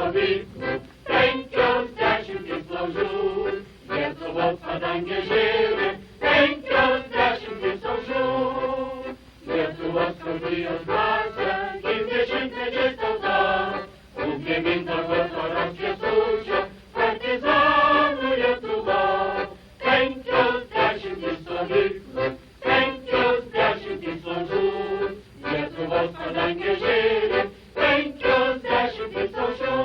stovyklų, 50 laužų. Lietuvos padangė žėri, 50 aušrų. Lietuvos skautijos dvasia, 20 tauta, ūkė Mindaugas oras Kęstučio, partizanų Lietuva. 50 stovyklų, 50 laužų. Lietuvos padangė žėri, 50 aušrų.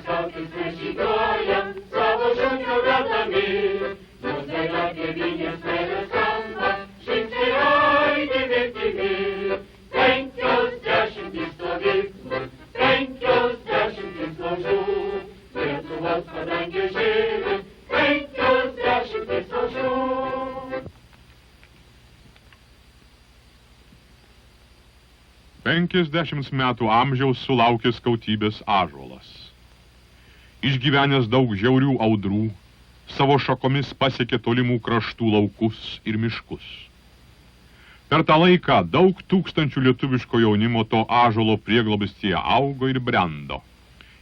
Skautais nežygiuojam, savo šūkio vedami, mūsų dalia tėvynės meilės skamba, žingsniai aidi mirtimi. 50 stovyklų, 50 laužų. Lietuvos padangė žėri, 50 aušrų. 50 metų amžiaus sulaukė skautybės ąžuolas. Išgyvenęs daug žiaurių audrų, savo šakomis pasiekė tolimų kraštų laukus ir miškus. Per tą laiką daug tūkstančių lietuviško jaunimo to ąžuolo prieglobystyje augo ir brendo,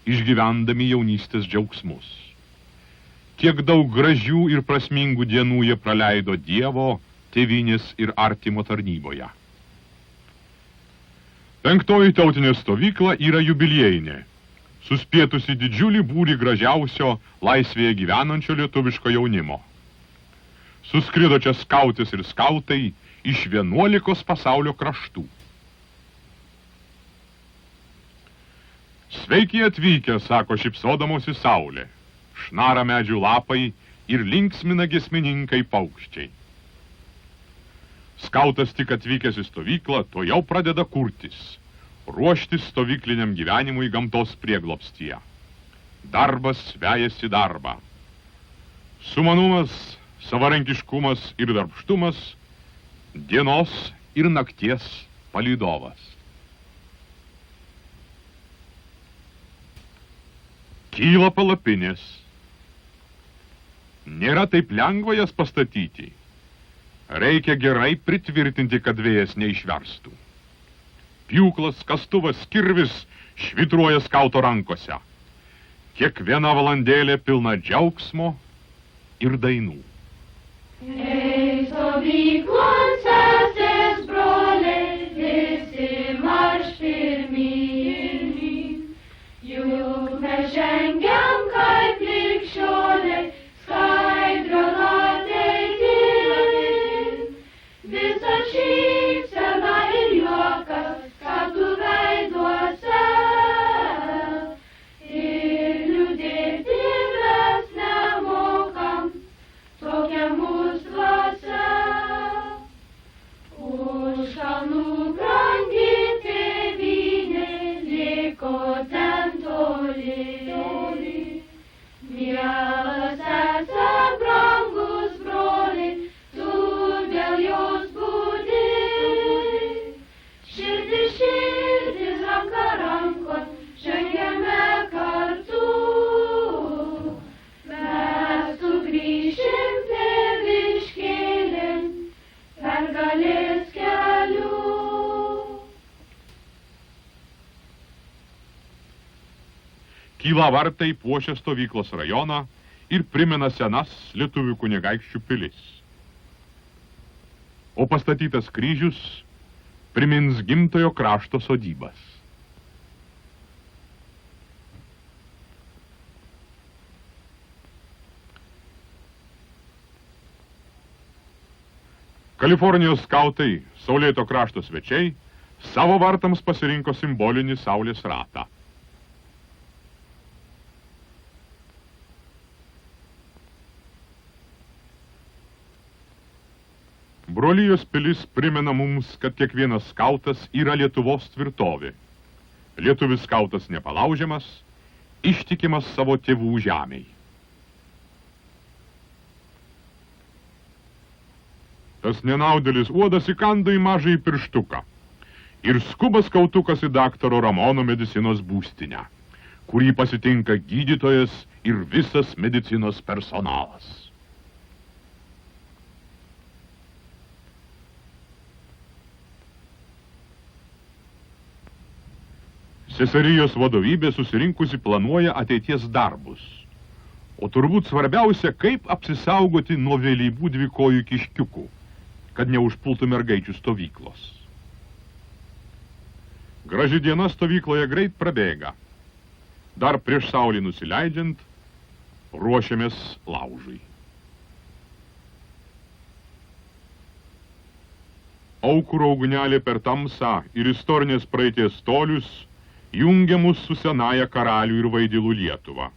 išgyvendami jaunystės džiaugsmus. Kiek daug gražių ir prasmingų dienų jie praleido Dievo, tėvynės ir artimo tarnyboje. 5. tautinė stovykla yra jubiliejinė, suspėtusi didžiulį būrį gražiausio laisvėje gyvenančio lietuviško jaunimo. Suskrido čia skautis ir skautai iš 11 pasaulio kraštų. Sveiki atvykę, sako šypsodamosi saulė, šnara medžių lapai ir linksmina giesmininkai paukščiai. Skautas tik atvykęs į stovyklą, to jau pradeda kurtis, ruoštis stovykliniam gyvenimui gamtos prieglobstyje. Darbas vejasi darbą. Sumanumas, savarankiškumas ir darbštumas, dienos ir nakties palydovas. Kyla palapinės. Nėra taip lengva jas pastatyti. Reikia gerai pritvirtinti, kad vėjas neišverstų. Pjūklas, kastuvas, kirvis švitruoja skauto rankose. Kiekviena valandėlė pilna džiaugsmo ir dainų. Ei, stovyklon sesės broliai, visi marš pirmyn. Juk mes žengiam kaip ligšioliai, skaidrion ateitin. Visa šypsena ir juokas, kartu veiduose. Ir liūdėti mes nemokam, tokia mūsų dvasia. Už kalnų brangi tėvynė liko ten toli. Mielas sese, brangus broli, tu dėl jos būdi. Širdis ranka rankon, žengiame kartu. Mes sugrįšim tėviškėlin pergalės keliu. Kyla vartai puošia stovyklos rajoną ir primena senas lietuvių kunigaikščių pilis. O pastatytas kryžius primins gimtojo krašto sodybas. Kalifornijos skautai, saulėto krašto svečiai, savo vartams pasirinko simbolinį saulės ratą. Brolijos pilis primena mums, kad kiekvienas skautas yra Lietuvos tvirtovė. Lietuvis skautas nepalaužiamas, ištikimas savo tėvų žemei. Tas nenaudėlis uodas įkanda į mažąjį pirštuką ir skuba skautukas į daktaro Ramono medicinos būstinę, kurį pasitinka gydytojas ir visas medicinos personalas. Seserijos vadovybė susirinkusi planuoja ateities darbus. O turbūt svarbiausia, kaip apsisaugoti nuo vėlyvų dvikojų kiškiukų, kad neužpultų mergaičių stovyklos. Graži diena stovykloje greit prabėga. Dar prieš saulį nusileidžiant, ruošiamės laužui. Aukuro ugnelė per tamsą ir istorinės praeities tolius jungia mus su senaja karalių ir vaidilų Lietuva.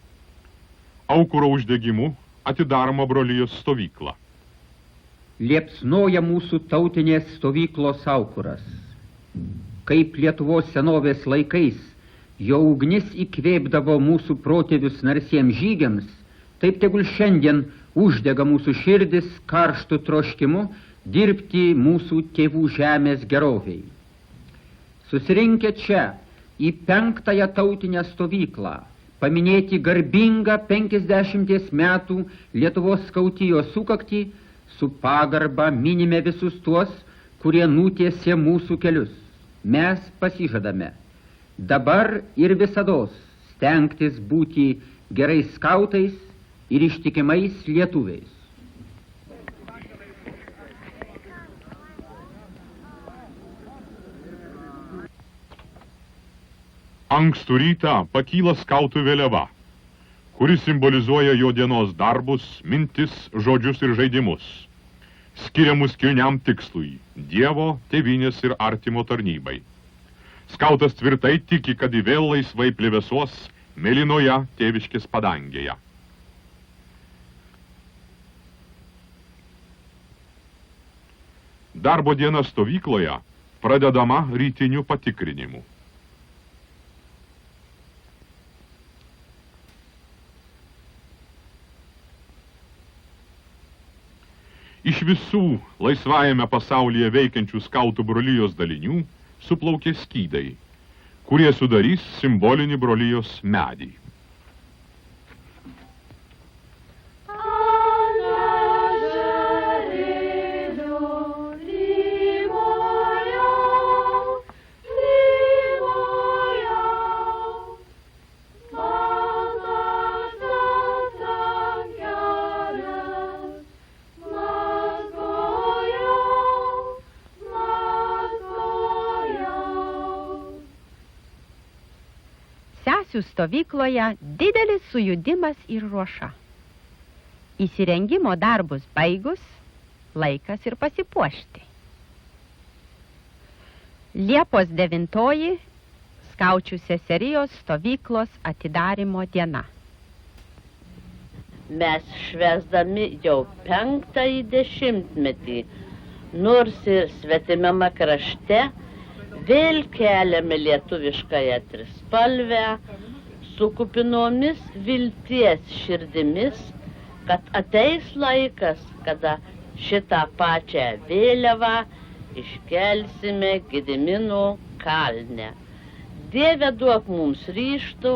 Aukuro uždegimu atidaroma brolijos stovykla. Liepsnoja mūsų tautinės stovyklos aukuras. Kaip Lietuvos senovės laikais jo ugnis įkvėpdavo mūsų protėvius narsiems žygiams, taip tegul šiandien uždega mūsų širdis karštų troškimu dirbti mūsų tėvų žemės geroviai. Susirinkę čia į 5-ąją tautinę stovyklą, paminėti garbingą 50 metų Lietuvos skautijos sukaktį, su pagarba minime visus tuos, kurie nutiesė mūsų kelius. Mes pasižadame dabar ir visados stengtis būti gerais skautais ir ištikimais lietuviais. Ankstų rytą pakyla skautų vėliava, kuri simbolizuoja jo dienos darbus, mintis, žodžius ir žaidimus, skiriamus kilniam tikslui – Dievo, tėvynės ir artimo tarnybai. Skautas tvirtai tiki, kad į vėl laisvai plevėsuos mėlynoje tėviškės padangėje. Darbo diena stovykloje pradedama rytiniu patikrinimu. Iš visų laisvajame pasaulyje veikiančių skautų brolijos dalinių suplaukė skydai, kurie sudarys simbolinį brolijos medį. Stovykloje didelis sujudimas ir ruoša. Įsirengimo darbus baigus, laikas ir pasipuošti. Liepos 9 skaučių seserijos stovyklos atidarymo diena. Mes švęsdami jau 5-ąjį dešimtmetį, nors ir svetimame krašte, vėl keliame lietuviškąją trispalvę, su kupinomis vilties širdimis, kad ateis laikas, kada šitą pačią vėliavą iškelsime Gedimino kalne. Dieve, duok mums ryžto,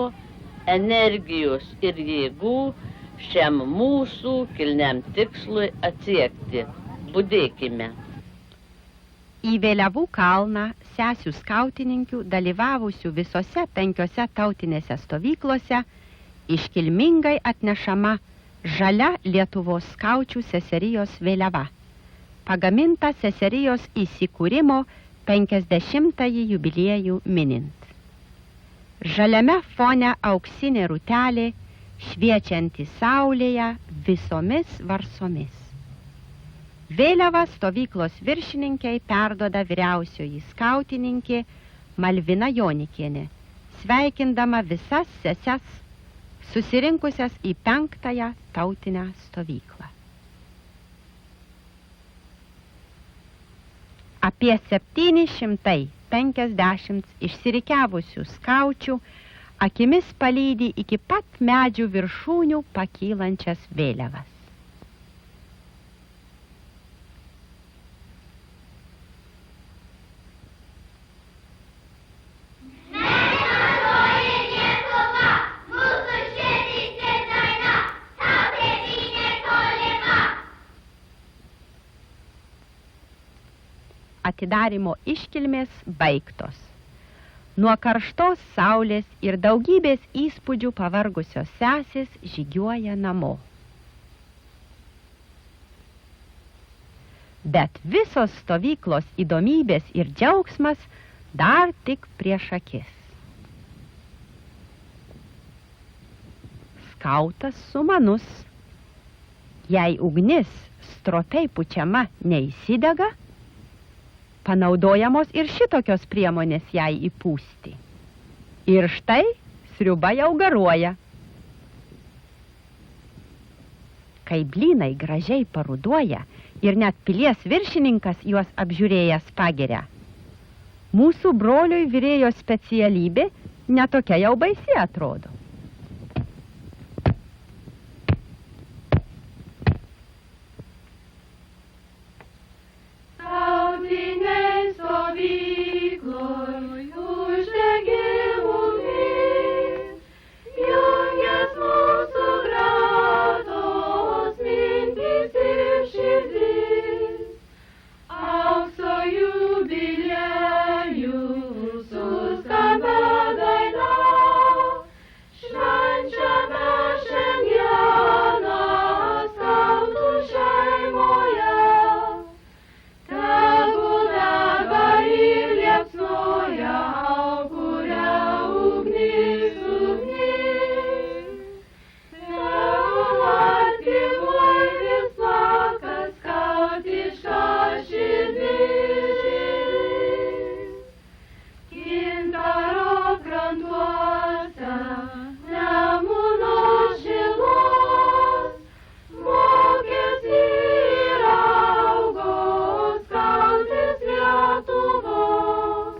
energijos ir jėgų šiam mūsų kilniam tikslui atsiekti. Budėkime. Į vėliavų kalną sesių skautininkių, dalyvavusių visose 5 tautinėse stovyklose, iškilmingai atnešama žalia Lietuvos skaučių seserijos vėliava, pagaminta seserijos įsikūrimo 50-ąjį jubiliejų minint. Žaliame fone auksinė rūtelė, šviečianti saulėje visomis varsomis. Vėliavą stovyklos viršininkiai perduoda vyriausioji skautininkė Malvina Jonikienė, sveikindama visas seses susirinkusias į 5-ąją tautinę stovyklą. Apie 750 išsirikiavusių skaučių akimis palydi iki pat medžių viršūnių pakylančias vėliavas. Atidarymo iškilmės baigtos. Nuo karštos saulės ir daugybės įspūdžių pavargusios sesės žygiuoja namo. Bet visos stovyklos įdomybės ir džiaugsmas dar tik prieš akis. Skautas sumanus. Jei ugnis stropiai pučiama neįsidega, panaudojamos ir šitokios priemonės jai įpūsti. Ir štai sriuba jau garuoja. Kai blynai gražiai paruduoja ir net pilies viršininkas juos apžiūrėjęs pagiria, mūsų broliui virėjo specialybė netokia jau baisi atrodo. Tautinėj stovykloj uždegė ugnis, jungės mūsų gratos mintys ir širdis. Aukso jubiliejų suskamba daina, švenčiame šiandieną skautų šeimoje. Tegu dega ir liepsnoja, kuria ugnis, ugnis. Tegu artimoj vis plaka skautiška širdis. Gintaro krantuose Nemuno šilos mokėsi ir augo skautis Lietuvos.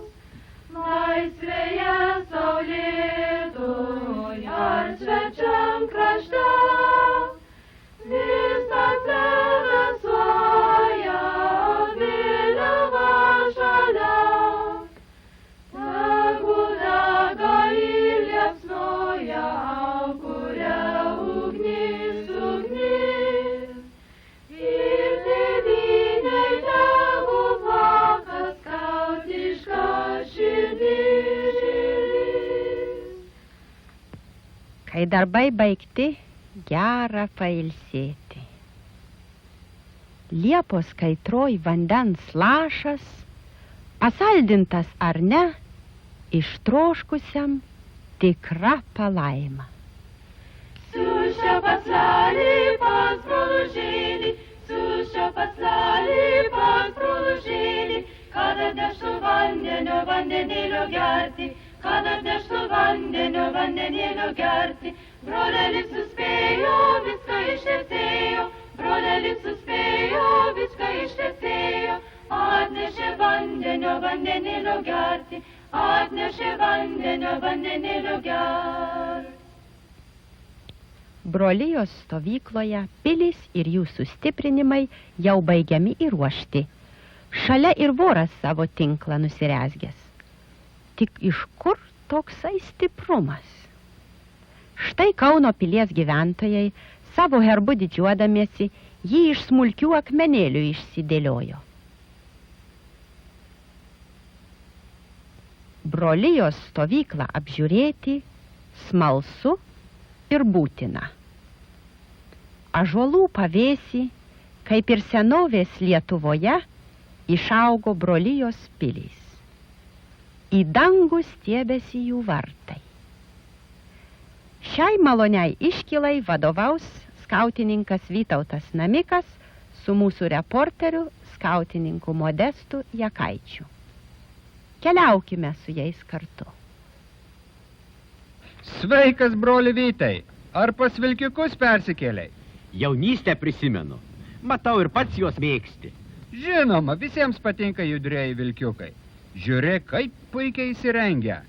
Laisvėje saulėtoj ar svečiam krašte visą tebesuoja vėliava šalia. Tegu dega ir liepsnoja, kuria ugnis, ugnis. Ir tėvynei tegu plaka skautiška širdis. Kai darbai baigti, gera pailsėti. Liepos kaitroj vandens lašas, pasaldintas ar ne, ištroškusiam tikra palaima. Sušio pasalį pas brolužėlį, sušio pasalį pas brolužėlį, kad atneštų vandenėlio gerti, kad atneštų vandenėlio gerti. Brolelis suspėjo, viską ištesėjo, brolelis suspėjo, viską ištesėjo, atnešė vandenėlio gerti, atnešė vandenėlio gerti. Brolijos stovykloje pilis ir jų sustiprinimai jau baigiami įruošti. Šalia ir voras savo tinklą nusirezgęs. Tik iš kur toksai stiprumas? Štai Kauno pilies gyventojai savo herbu didžiuodamiesi jį iš smulkių akmenėlių išsidėliojo. Brolijos stovyklą apžiūrėti smalsu ir būtina. Ąžuolų pavėsį, kaip ir senovės Lietuvoje, išaugo brolijos pilys. Į dangų stiebėsi jų vartai. Šiai maloniai iškilai vadovaus skautininkas Vytautas Namikas su mūsų reporteriu skautininku Modestu Jakaičiu. Keliaukime su jais kartu. Sveikas, broli Vytai. Ar pas vilkikus persikėliai? Jaunystę prisimenu. Matau ir pats juos mėgsti. Žinoma, visiems patinka judrieji vilkiukai. Žiūrėk, kaip puikiai įsirengę.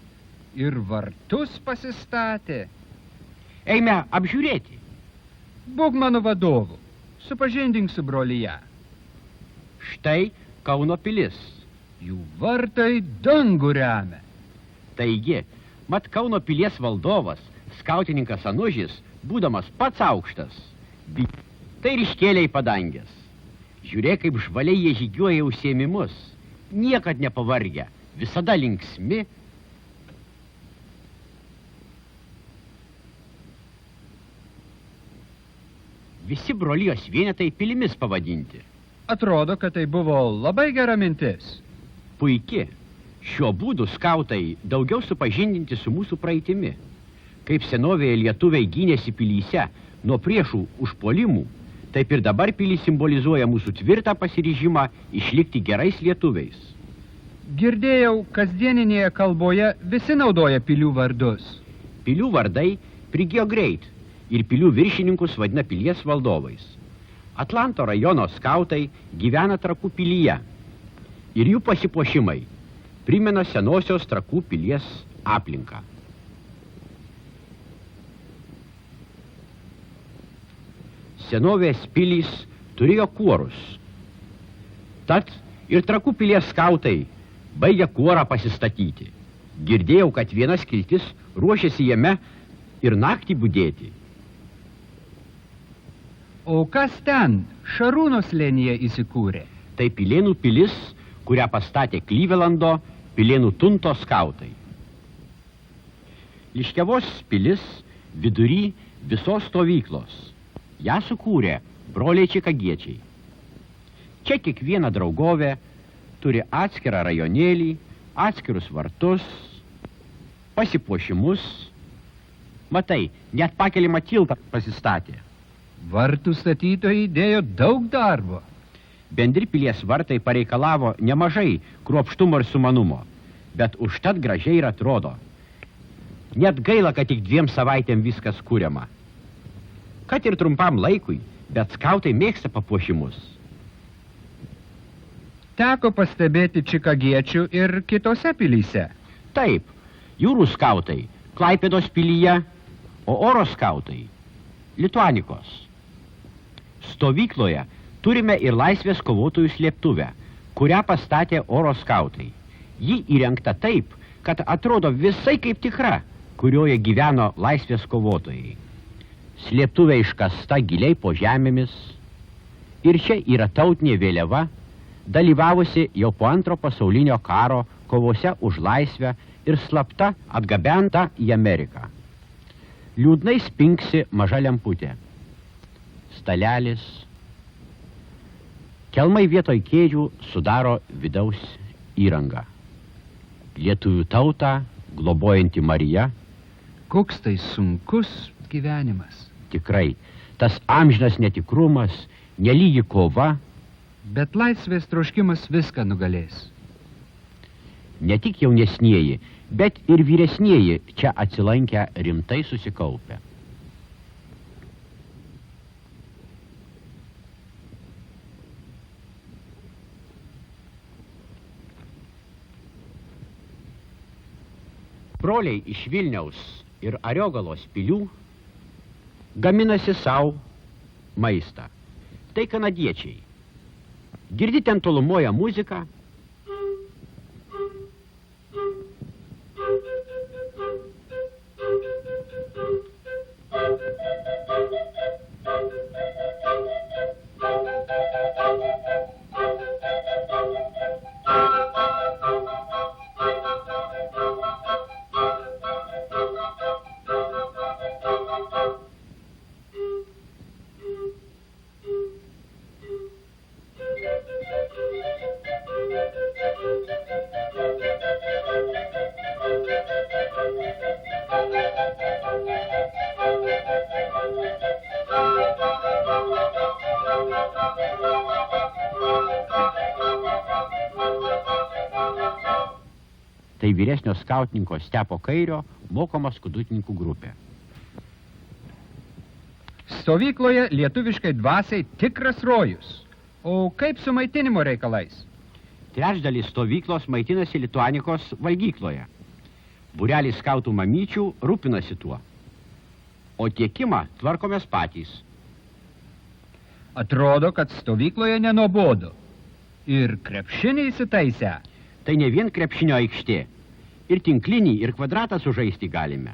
Ir vartus pasistatė. Eime apžiūrėti. Būk mano vadovu. Supažindink su brolyje. Štai Kauno pilis. Jų vartai dangų remia. Taigi, mat Kauno pilies valdovas, skautininkas Anužis, būdamas pats aukštas, tai ir iškėlė į padangės. Žiūrėk, kaip žvaliai jie žygiuoja užsiėmimus. Niekad nepavargę, visada linksmi. visi brolijos vienetai pilimis pavadinti. Atrodo, kad tai buvo labai gera mintis. Puiki. Šiuo būdu skautai daugiau supažindinti su mūsų praeitimi. Kaip senovėje lietuviai gynėsi pilyse nuo priešų užpuolimų, taip ir dabar pilys simbolizuoja mūsų tvirtą pasiryžimą išlikti gerais lietuviais. Girdėjau, kasdieninėje kalboje visi naudoja pilių vardus. Pilių vardai prigijo greit ir pilių viršininkus vadina pilies valdovais. Atlanto rajono skautai gyvena Trakų pilyje ir jų pasipuošimai primena senosios Trakų pilies aplinką. Senovės pilys turėjo kuorus. Tad ir Trakų pilies skautai baigia kuorą pasistatyti. Girdėjau, kad viena skiltis ruošiasi jame ir naktį budėti. O kas ten Šarūno slėnyje įsikūrė? Tai Pilėnų pilis, kurią pastatė Klyvelando Pilėnų tunto skautai. Liškiavos pilis vidury visos stovyklos. Ją sukūrė broliai čikagiečiai. Čia kiekviena draugovė turi atskirą rajonėlį, atskirus vartus, pasipuošimus. Matai, net pakelimą tiltą pasistatė. Vartų statytojai dėjo daug darbo. Bendri pilies vartai pareikalavo nemažai kruopštumo ir sumanumo, bet užtat gražiai ir atrodo. Net gaila, kad tik 2 savaitėm viskas kuriama. Kad ir trumpam laikui, bet skautai mėgsta papuošimus. Teko pastebėti čikagiečių ir kitose pilyse. Taip, jūrų skautai Klaipėdos pilyje, o oro skautai Lituanikos. Stovykloje turime ir laisvės kovotojų slėptuvę, kurią pastatė oro skautai. Ji įrengta taip, kad atrodo visai kaip tikra, kurioje gyveno laisvės kovotojai. Slėptuvė iškasta giliai po žemėmis ir čia yra tautinė vėliava, dalyvavusi jau po 2 pasaulinio karo kovose už laisvę ir slapta atgabenta į Ameriką. Liūdnai spingsi maža lemputė. Stalelis. Kelmai vietoj kėdžių sudaro vidaus įrangą. Lietuvių tautą globojanti Marija. Koks tai sunkus gyvenimas. Tikrai, tas amžinas netikrumas, nelygi kova. Bet laisvės troškimas viską nugalės. Ne tik jaunesnieji, bet ir vyresnieji čia atsilankę rimtai susikaupę. Broliai iš Vilniaus ir Ariogalos pilių gaminasi savo maistą. Tai kanadiečiai. Girdi ten tolumoja muziką. Tai vyresnio skautininko Stepo Kairio mokoma skudutininkų grupė. Stovykloje lietuviškai dvasiai tikras rojus. O kaip su maitinimo reikalais? Trečdalis stovyklos maitinasi Lituanikos valgykloje. Būrelis skautų mamyčių rūpinasi tuo. O tiekimą tvarkomės patys. Atrodo, kad stovykloje nenuobodu. Ir krepšinį įsitaisę. Tai ne vien krepšinio aikštė. Ir tinklinį, ir kvadratą sužaisti galime.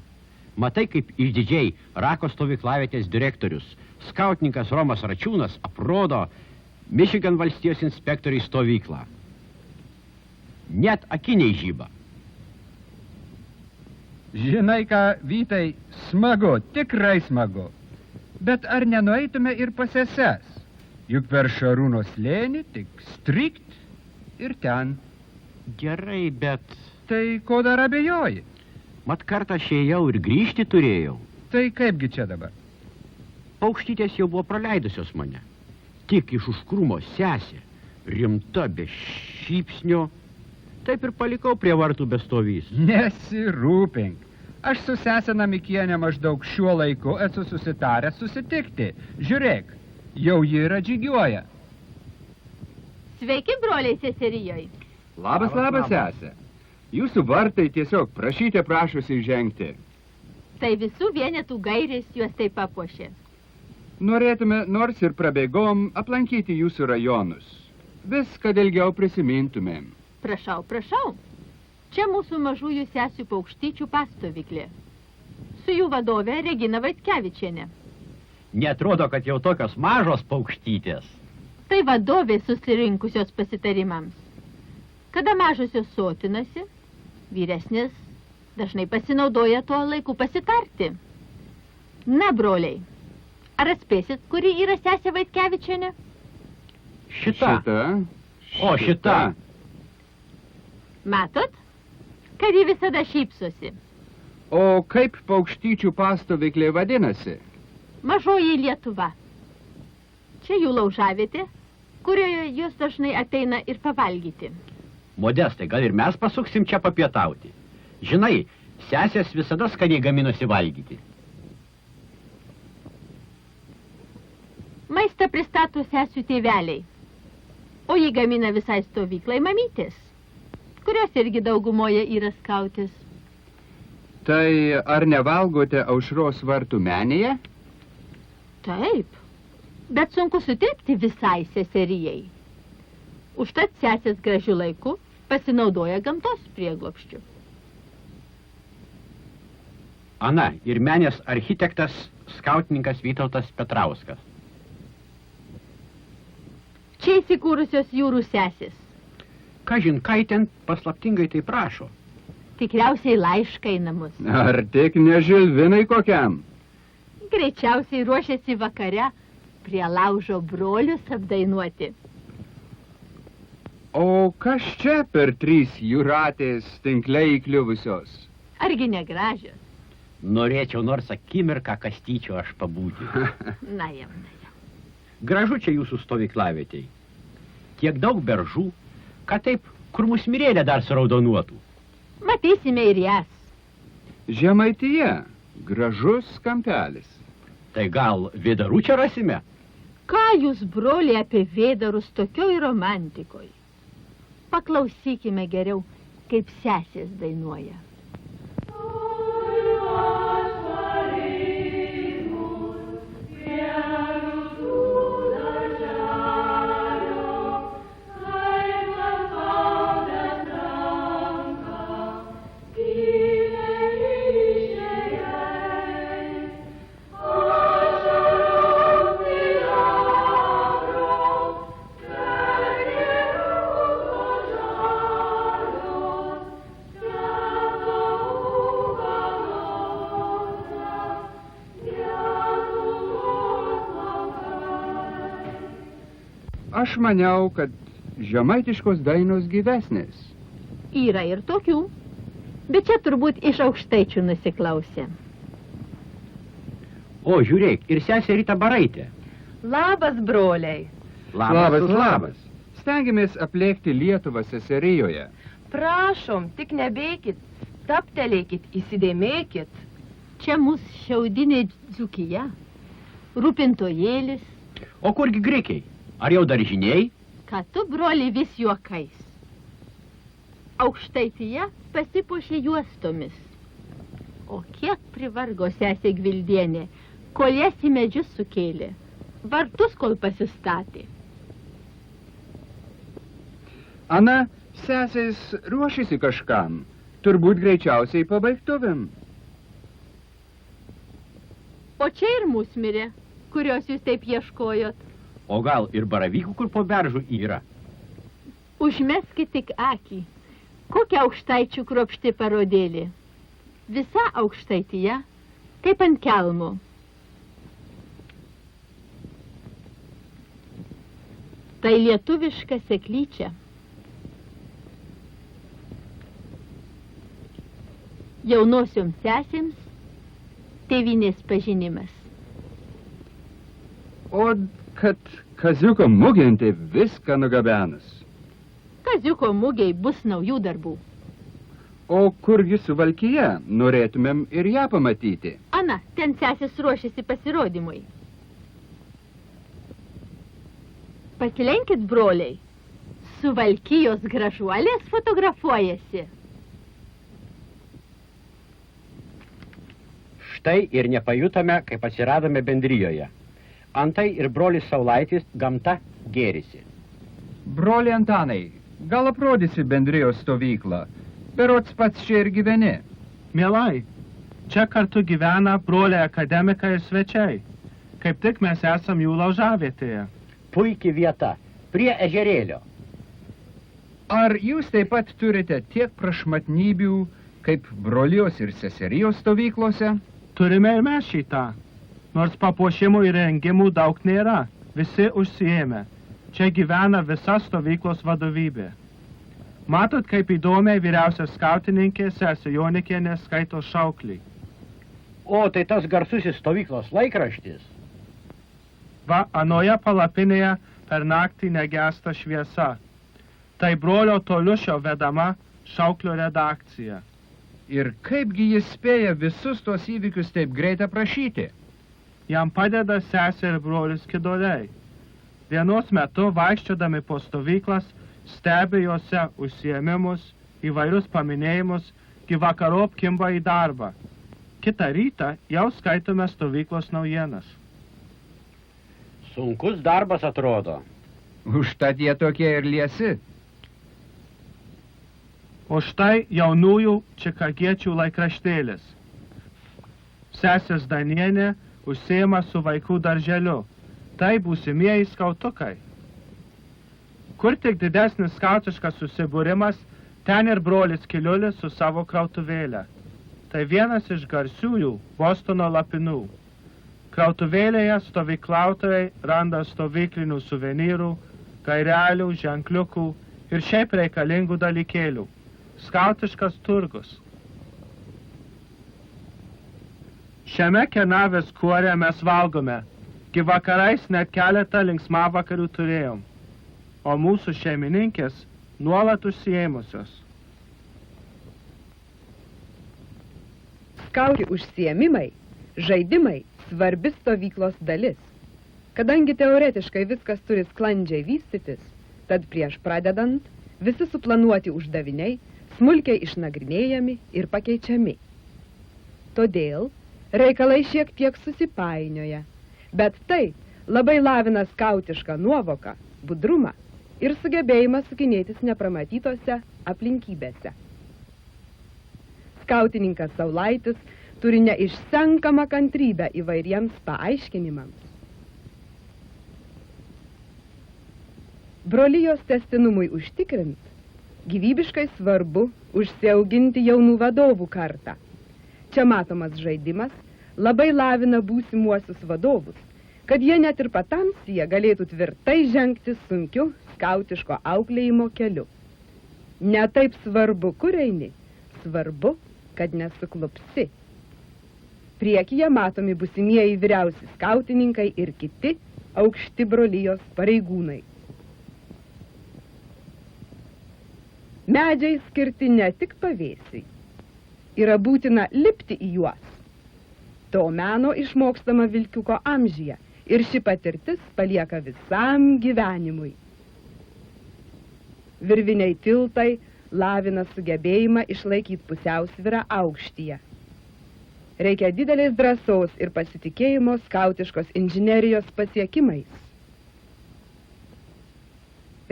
Matai, kaip išdidžiai Rako stovyklavietės direktorius, skautininkas Romas Račiūnas aprodo Michigan valstijos inspektoriai stovyklą. Net akiniai žyba. Žinai ką, Vytai, smagu, tikrai smagu. Bet ar nenueitume ir pas seses? Juk per Šarūno slėnį tik strikt ir ten. Gerai, bet... Tai ko dar abejoji? Mat kartą šėjau ir grįžti turėjau. Tai kaipgi čia dabar? Paukštytės jau buvo praleidusios mane. Tik iš už krūmo sesė, rimta be šypsnio. Taip ir palikau prie vartų bestovys. Nesirūpink. Aš su sesė Namikienė maždaug šiuo laiku esu susitaręs susitikti. Žiūrėk, jau ji yra žygiuoja. Sveiki, broliai seserijoj. Labas, sesė. Jūsų vartai tiesiog prašyte prašosi įžengti. Tai visų vienetų gairės juos taip papuošė. Norėtume nors ir prabėgom aplankyti jūsų rajonus. Viską ilgiau prisimintumėm. Prašau, prašau. Čia mūsų mažųjų sesių paukštyčių pastovyklė. Su jų vadove Regina Vaitkevičienė. Neatrodo, kad jau tokios mažos paukštytės. Tai vadovė susirinkusios pasitarimams. Kada mažosios sotinasi, vyresnės dažnai pasinaudoja tuo laiku pasitarti. Na, broliai, ar atspėsit, kuri yra sesė Vaitkevičienė? Šita. O, šita. Matot, kad ji visada šypsosi. O kaip paukštyčių pastovyklė vadinasi? Mažoji Lietuva. Čia jų laužavietė, kurioje jos dažnai ateina ir pavalgyti. Modestai, gal ir mes pasuksim čia papietauti. Žinai, sesės visada skaniai gaminosi valgyti. Maistą pristato sesių tėveliai, o jį gamina visai stovyklai mamytės, kurios irgi daugumoje yra skautės. Tai ar nevalgote Aušros vartų menėje? Taip, bet sunku sutilpti visai seserijai. Užtat sesės gražių laikų pasinaudoja gamtos prieglobščiu. Ana, ir menės architektas, skautininkas Vytautas Petrauskas. Čia įsikūrusios jūrų sesės. Kažin, kai ten paslaptingai tai prašo? Tikriausiai laišką į namus. Ar tik ne Žilvinai kokiam? Greičiausiai ruošiasi vakare prie laužo brolius apdainuoti. O kas čia per 3 jūratės tinkliai įkliuvusios? Argi negražios? Norėčiau nors akimirką Kastyčio aš pabūti. Na jau, na jau. Gražu čia jūsų stovyklavietei. Tiek daug beržų, kad taip, kur musmirėlė dar suraudonuotų. Matysime ir jas. Žemaityje, gražus kampelis. Tai gal vėdarų čia rasime? Ką jūs, broliai, apie vėdarus tokioj romantikoj? Paklausykime geriau, kaip sesės dainuoja. Aš maniau, kad žemaitiškos dainos gyvesnės. Yra ir tokių, bet čia turbūt iš aukštaičių nusiklausė. O, žiūrėk, ir sesė Rita Baraitė. Labas, broliai. Labas. Stengiamės aplėkti Lietuvą seserijoje. Prašom, tik nebėkit, taptelėkit, įsidėmėkit. Čia mūsų šiaudinė Dzūkija, rūpintojėlis. O kurgi grikiai? Ar jau daržiniai? Ką tu, broli, vis juokais. Aukštaityje pasipuošė juostomis. O kiek privargo sesė Gvildienė, kol jas į medžius sukėlė, vartus kol pasistatė. Ana, sesės ruošiasi kažkam, turbūt greičiausiai pabaigtuvėm. O čia ir musmirė, kurios jūs taip ieškojot. O gal ir baravykų, kur po beržų yra? Užmeskit tik akį. Kokia aukštaičių kruopšti parodėlė. Visa aukštaityje, kaip ant kelmo. Tai lietuviška seklyčia. Jaunosiom sesėms tėvynės pažinimas. O kad kaziuko mugėn tai viską nugabenus. Kaziuko mugiai bus naujų darbų. O kurgi Suvalkija? Norėtumėm ir ją pamatyti. Ana, ten sesės ruošiasi pasirodymui. Pasilenkit, broliai. Suvalkijos gražuolės fotografuojasi. Štai ir nepajutome, kaip atsiradome bendrijoje. Antai ir brolis Saulaitis gamta gėrisi. Broli Antanai, gal aprodysi bendrijos stovyklą? Berods pats čia ir gyveni. Mielai, čia kartu gyvena broliai akademikai ir svečiai. Kaip tik mes esam jų laužavietėje. Puiki vieta, prie ežerėlio. Ar jūs taip pat turite tiek prašmatnybių, kaip brolijos ir seserijos stovyklose? Turime ir mes šitą. Nors papuošimų ir rengimų daug nėra, visi užsiėmė. Čia gyvena visa stovyklos vadovybė. Matot, kaip įdomiai vyriausias skautininkė sesė Jonikienė skaito šauklį. O, tai tas garsusis stovyklos laikraštis. Va, anoje palapinėje per naktį negesta šviesa. Tai brolio Toliušio vedama šauklio redakcija. Ir kaipgi jis spėja visus tos įvykius taip greit aprašyti? Jam padeda sesė ir brolis Kidoliai. Dienos metu vaikščiodami po stovyklas stebi juose užsiėmimus, įvairius paminėjimus, kai vakarop kimba į darbą. Kitą rytą jau skaitome stovyklos naujienas. Sunkus darbas atrodo. Užtat jie tokie ir liesi. O štai jaunųjų čikagiečių laikraštėlis. Sesės Danienė užsiima su vaikų darželiu. Tai būsimieji skautukai. Kur tik didesnis skautiškas susibūrimas, ten ir brolis Kiliulis su savo krautuvėlę. Tai vienas iš garsiųjų Bostono lapinų. Krautuvėlėje stovyklautojai randa stovyklinių suvenyrų, gairelių, ženkliukų ir šiaip reikalingų dalykėlių. Skautiškas turgus. Šiame Kernavės kuore mes valgome, gi vakarais net keletą linksmavakarių turėjom, o mūsų šeimininkės nuolat užsiėmusios. Skautų užsiėmimai, žaidimai svarbi stovyklos dalis. Kadangi teoretiškai viskas turi sklandžiai vystytis, tad prieš pradedant visi suplanuoti uždaviniai smulkiai išnagrinėjami ir pakeičiami. Todėl reikalai šiek tiek susipainioja, bet tai labai lavina skautišką nuovoką, budrumą ir sugebėjimą sukinėtis nepramatytose aplinkybėse. Skautininkas Saulaitis turi neišsenkamą kantrybę įvairiems paaiškinimams. Brolijos testinumui užtikrint, gyvybiškai svarbu užsiauginti jaunų vadovų kartą. Čia matomas žaidimas labai lavina būsimuosius vadovus, kad jie net ir patamsyje galėtų tvirtai žengti sunkiu skautiško auklėjimo keliu. Ne taip svarbu, kur eini, svarbu, kad nesuklupsi. Priekyje matomi būsimieji vyriausi skautininkai ir kiti aukšti brolijos pareigūnai. Medžiai skirti ne tik pavėsiai. Yra būtina lipti į juos. To meno išmokstama vilkiuko amžyje ir ši patirtis palieka visam gyvenimui. Virviniai tiltai lavina sugebėjimą išlaikyti pusiausvyrą aukštyje. Reikia didelės drąsos ir pasitikėjimo skautiškos inžinerijos pasiekimais.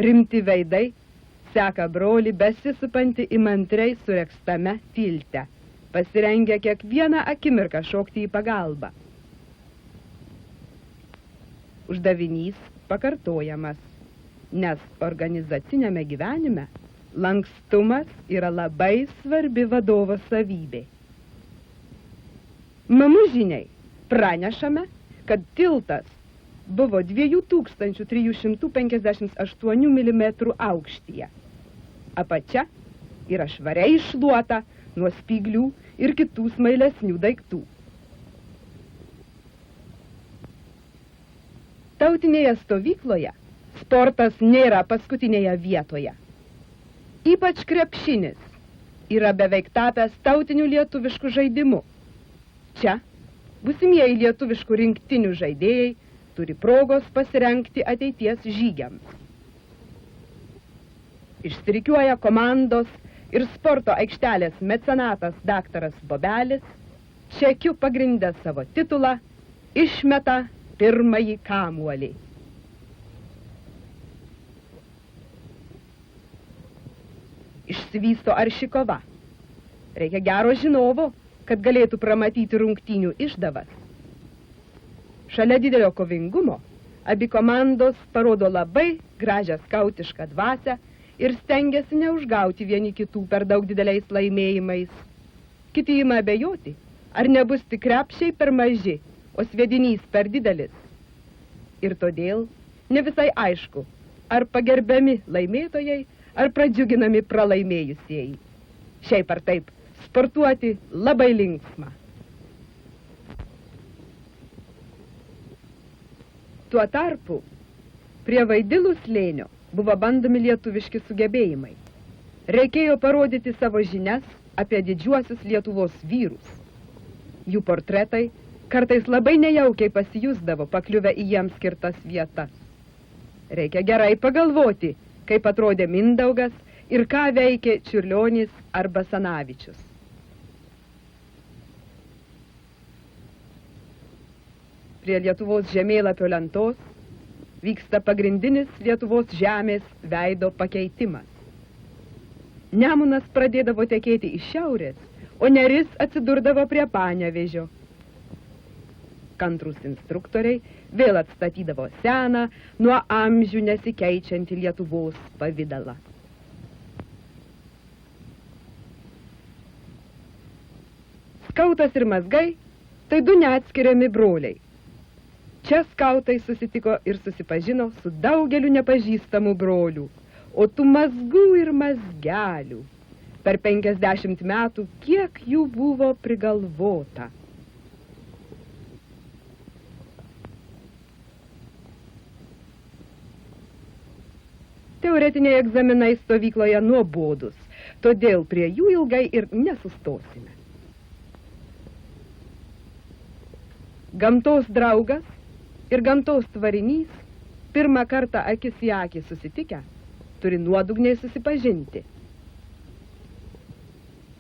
Rimti veidai seka brolį besisupantį įmantriai suregstame tilte, pasirengę kiekvieną akimirką šokti į pagalbą. Uždavinys pakartojamas, nes organizaciniame gyvenime lankstumas yra labai svarbi vadovo savybė. Mamužiniai pranešame, kad tiltas buvo 2358 mm aukštyje. Apačia yra švariai iššluota nuo spyglių ir kitų smailesnių daiktų. Tautinėje stovykloje sportas nėra paskutinėje vietoje. Ypač krepšinis yra beveik tapęs tautiniu lietuvišku žaidimu. Čia būsimieji lietuviškų rinktinių žaidėjai turi progos pasirengti ateities žygiams. Išsirikiuoja komandos ir sporto aikštelės mecenatas daktaras Bobelis, čekiu pagrindę savo titulą, išmeta pirmąjį kamuolį. Išsivysto arši kova. Reikia gero žinovo, kad galėtų pramatyti rungtynių išdavas. Šalia didelio kovingumo abi komandos parodo labai gražią skautišką dvasią ir stengiasi neužgauti vieni kitų per daug dideliais laimėjimais. Kiti ima abejoti, ar nebus tik krepšiai per maži, o sviedinys per didelis. Ir todėl ne visai aišku, ar pagerbiami laimėtojai, ar pradžiuginami pralaimėjusieji. Šiaip ar taip, sportuoti labai linksma. Tuo tarpu, prie Vaidilų slėnio buvo bandomi lietuviški sugebėjimai. Reikėjo parodyti savo žinias apie didžiuosius Lietuvos vyrus. Jų portretai kartais labai nejaukiai pasijusdavo pakliuvę į jiems skirtas vietas. Reikia gerai pagalvoti, kaip atrodė Mindaugas ir ką veikė Čiurlionis ar Basanavičius. Prie Lietuvos žemėlapio lentos vyksta pagrindinis Lietuvos žemės veido pakeitimas. Nemunas pradėdavo tekėti iš šiaurės, o Neris atsidurdavo prie Panevėžio. Kantrus instruktoriai vėl atstatydavo seną, nuo amžių nesikeičiantį Lietuvos pavidalą. Skautas ir mazgai – tai du neatskiriami broliai. Čia skautai susitiko ir susipažino su daugeliu nepažįstamų brolių, o tų mazgų ir mazgelių. Per 50 metų kiek jų buvo prigalvota. Teoretiniai egzaminai stovykloje nuobodus, todėl prie jų ilgai ir nesustosime. Gamtos draugas ir gamtos tvarinys pirmą kartą akis į akį susitikę turi nuodugniai susipažinti.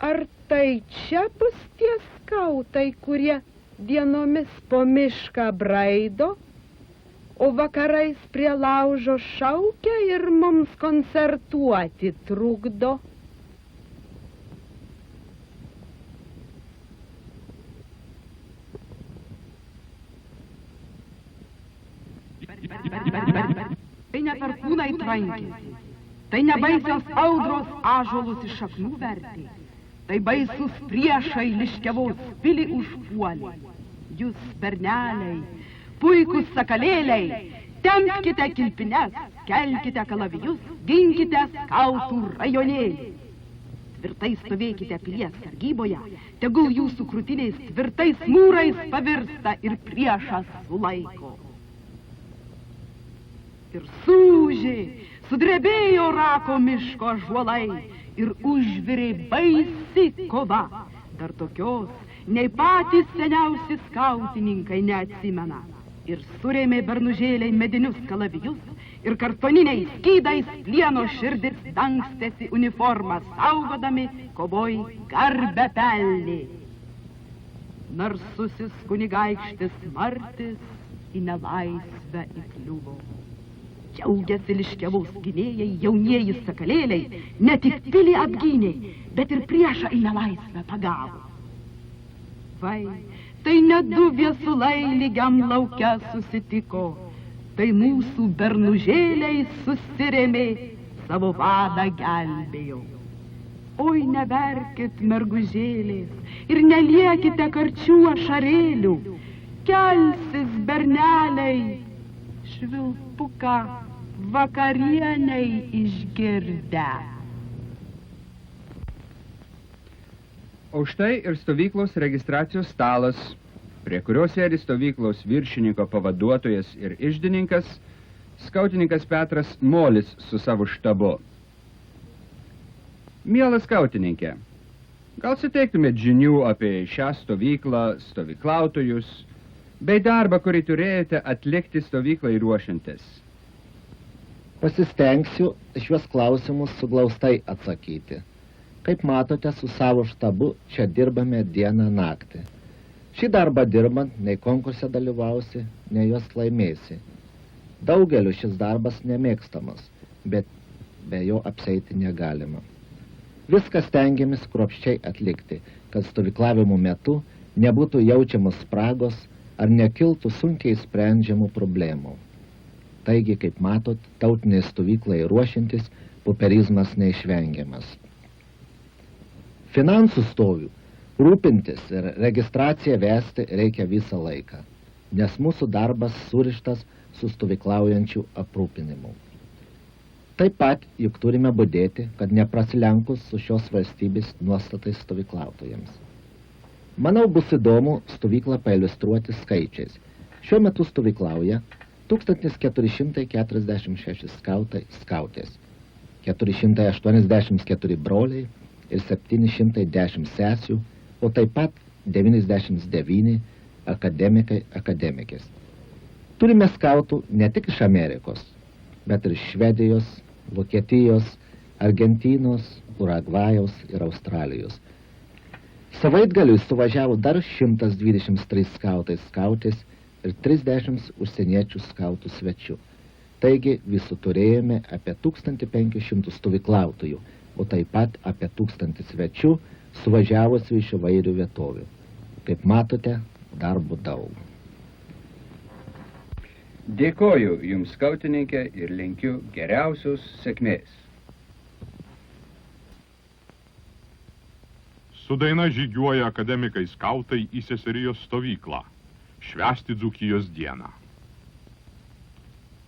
Ar tai čia bus tie skautai, kurie dienomis po mišką braido, o vakarais prie laužo šaukia ir mums koncertuoti trukdo? Tai ne perkūnai trankė, tai nebaisios audros ąžuolus iš šaknų vertė, tai baisus priešai Liškiavos pilį užpuolė. Jūs, berneliai, puikūs sakalėliai, tempkite kilpines, kelkite kalavijus, ginkite skautų rajonėlį. Tvirtai stovėkite pilies sargyboje, tegul jūsų krūtiniais tvirtais mūrais pavirsta ir priešas sulaiko. Ir sūžė, sudrebėjo rako miško ąžuolai ir užvirė baisi kova. Dar tokios nei patys seniausi skautininkai neatsimena. Ir surėmė bernužėliai medinius kalavijus ir kartoniniais skydais plieno širdis dangstėsi uniformą saugodami, kovoj garbę pelnė. Narsusis kunigaikštis Martis į nelaisvę įkliuvo. Džiaugiasi Liškiavos gynėjai, jaunieji sakalėliai, ne tik pilį apgynė, bet ir priešą į nelaisvę pagavo. Vai, tai ne du viesulai lygiam lauke susitiko, tai mūsų bernužėliai susirėmė, savo vadą gelbėjo. Oi, neverkit, mergužėlės, ir neliekite karčių ašarėlių, kelsis berneliai, švilpuką vakarieniai išgirdę. O štai ir stovyklos registracijos stalas, prie kurio sėdi stovyklos viršininko pavaduotojas ir iždininkas, skautininkas Petras Molis su savo štabu. Mielas skautininkė, gal suteiktumėt žinių apie šią stovyklą, stovyklautojus, bei darbą, kurį turėjote atlikti stovyklai ruošiantis? Pasistengsiu šiuos klausimus suglaustai atsakyti. Kaip matote, su savo štabu čia dirbame dieną naktį. Šį darbą dirbant, nei konkurse dalyvausi, nei juos laimėsi. Daugeliu šis darbas nemėgstamas, bet be jo apseiti negalima. Viską stengiamės kruopščiai atlikti, kad stovyklavimo metu nebūtų jaučiamos spragos ar nekiltų sunkiai sprendžiamų problemų. Taigi, kaip matot, tautinė stovyklai ruošiantis, popierizmas neišvengiamas. Finansų stovių rūpintis ir registraciją vesti reikia visą laiką, nes mūsų darbas surištas su stovyklaujančių aprūpinimu. Taip pat juk turime budėti, kad neprasilenkus su šios valstybės nuostatais stovyklautojams. Manau, bus įdomu stovyklą pailiustruoti skaičiais. Šiuo metu stovyklauja 1446 skautai skautės, 484 broliai ir 710 sesių, o taip pat 99 akademikai akademikės. Turime skautų ne tik iš Amerikos, bet ir iš Švedijos, Vokietijos, Argentinos, Urugvajaus ir Australijos. Savaitgaliui suvažiavo dar 123 skautai skautės ir 30 užsieniečių skautų svečių. Taigi visų turėjome apie 1500 stovyklautojų, o taip pat apie 1000 svečių suvažiavusių iš įvairių vietovių. Kaip matote, darbo daug. Dėkoju jums, skautininkė, ir linkiu geriausios sėkmės. Su daina žygiuoja akademikai skautai į seserijos stovyklą, švęsti Dzūkijos dieną.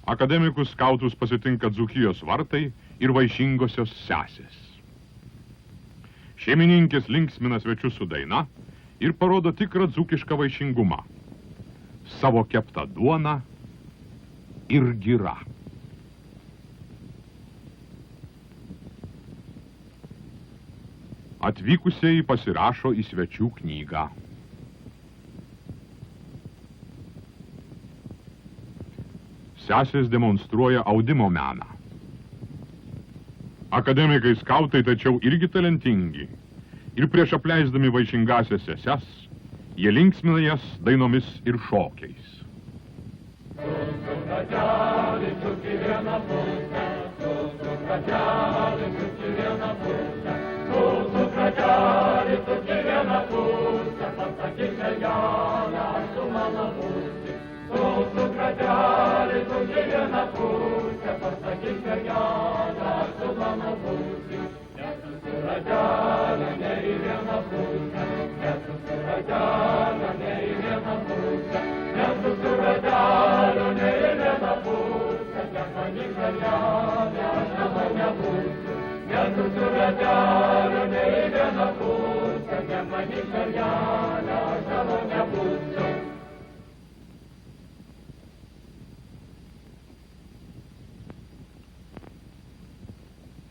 Akademikus skautus pasitinka Dzūkijos vartai ir vaišingosios sesės. Šeimininkės linksmina svečius su daina ir parodo tikrą dzūkišką vaišingumą. Savo keptą duoną ir gira. Atvykusieji pasirašo į svečių knygą. Sesės demonstruoja audimo meną. Akademikai skautai tačiau irgi talentingi. Ir prieš apleisdami vaišingasias seses, jie linksmina jas dainomis ir šokiais.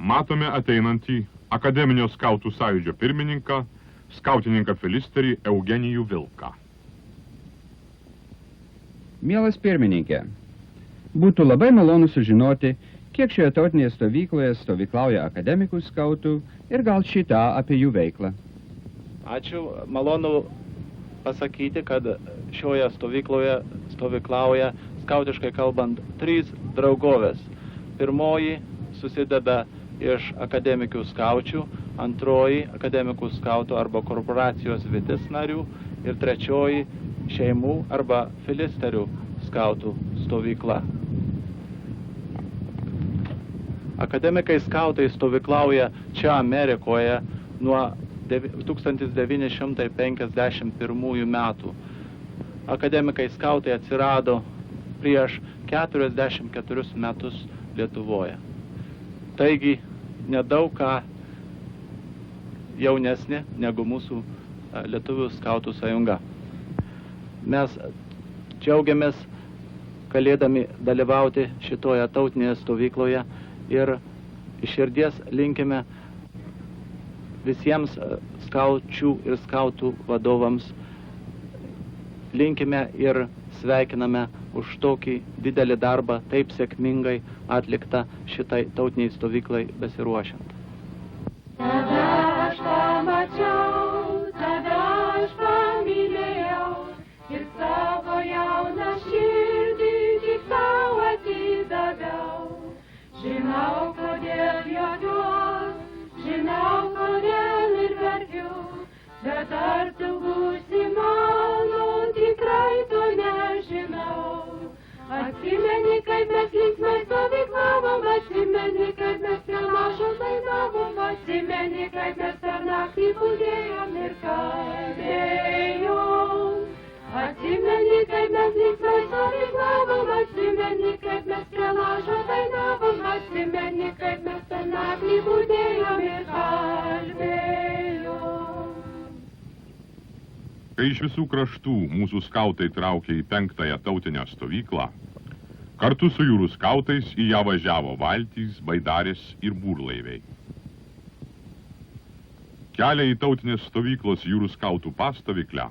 Matome ateinantį akademinio skautų sąjūdžio pirmininką, skautininką filisterį Eugenijų Vilką. Mielas pirmininkė, būtų labai malonu sužinoti, kiek šioje tautinėje stovykloje stovyklauja akademikų skautų ir gal šitą apie jų veiklą. Ačiū, malonu pasakyti, kad šioje stovykloje stovyklauja, skautiškai kalbant, 3 draugovės. Pirmoji susideda iš akademikių skaučių, antroji akademikų skautų arba korporacijos vitis narių ir trečioji šeimų arba filisterių skautų stovykla. Akademikai skautai stovyklauja čia Amerikoje nuo 1951 metų. Akademikai skautai atsirado prieš 44 metus Lietuvoje. Taigi, nedaug ką jaunesnė negu mūsų Lietuvių skautų sąjunga. Mes džiaugiamės galėdami dalyvauti šitoje tautinėje stovykloje ir iš širdies linkime visiems skaučių ir skautų vadovams, linkime ir sveikiname už tokį didelį darbą, taip sėkmingai atliktą šitai tautiniai stovyklai besiruošiant. Tada aš pamačiau, tada aš pamylėjau ir savo jauną širdį tik tau atidaviau. Žinau, kodėl juokiuos, žinau, kodėl ir verkiu, bet ar tu būsi mano, tikrai to nežinau. Atsimeni, kaip mes linksmai stovyklavom, atsimeni, kaip mes prie mažo dainavom, atsimeni, kaip mes per naktį budėjom ir kalbėjom. Atsimeni, kaip mes linksmai stovyklavom, atsimeni, kaip mes prie mažo dainavom, atsimeni, kaip mes per naktį budėjom ir kalbėjom. Kai iš visų kraštų mūsų skautai traukė į 5-ąją tautinę stovyklą, kartu su jūrų skautais į ją važiavo valtys, baidarės ir burlaiviai. Kelią į tautinės stovyklos jūrų skautų pastovyklę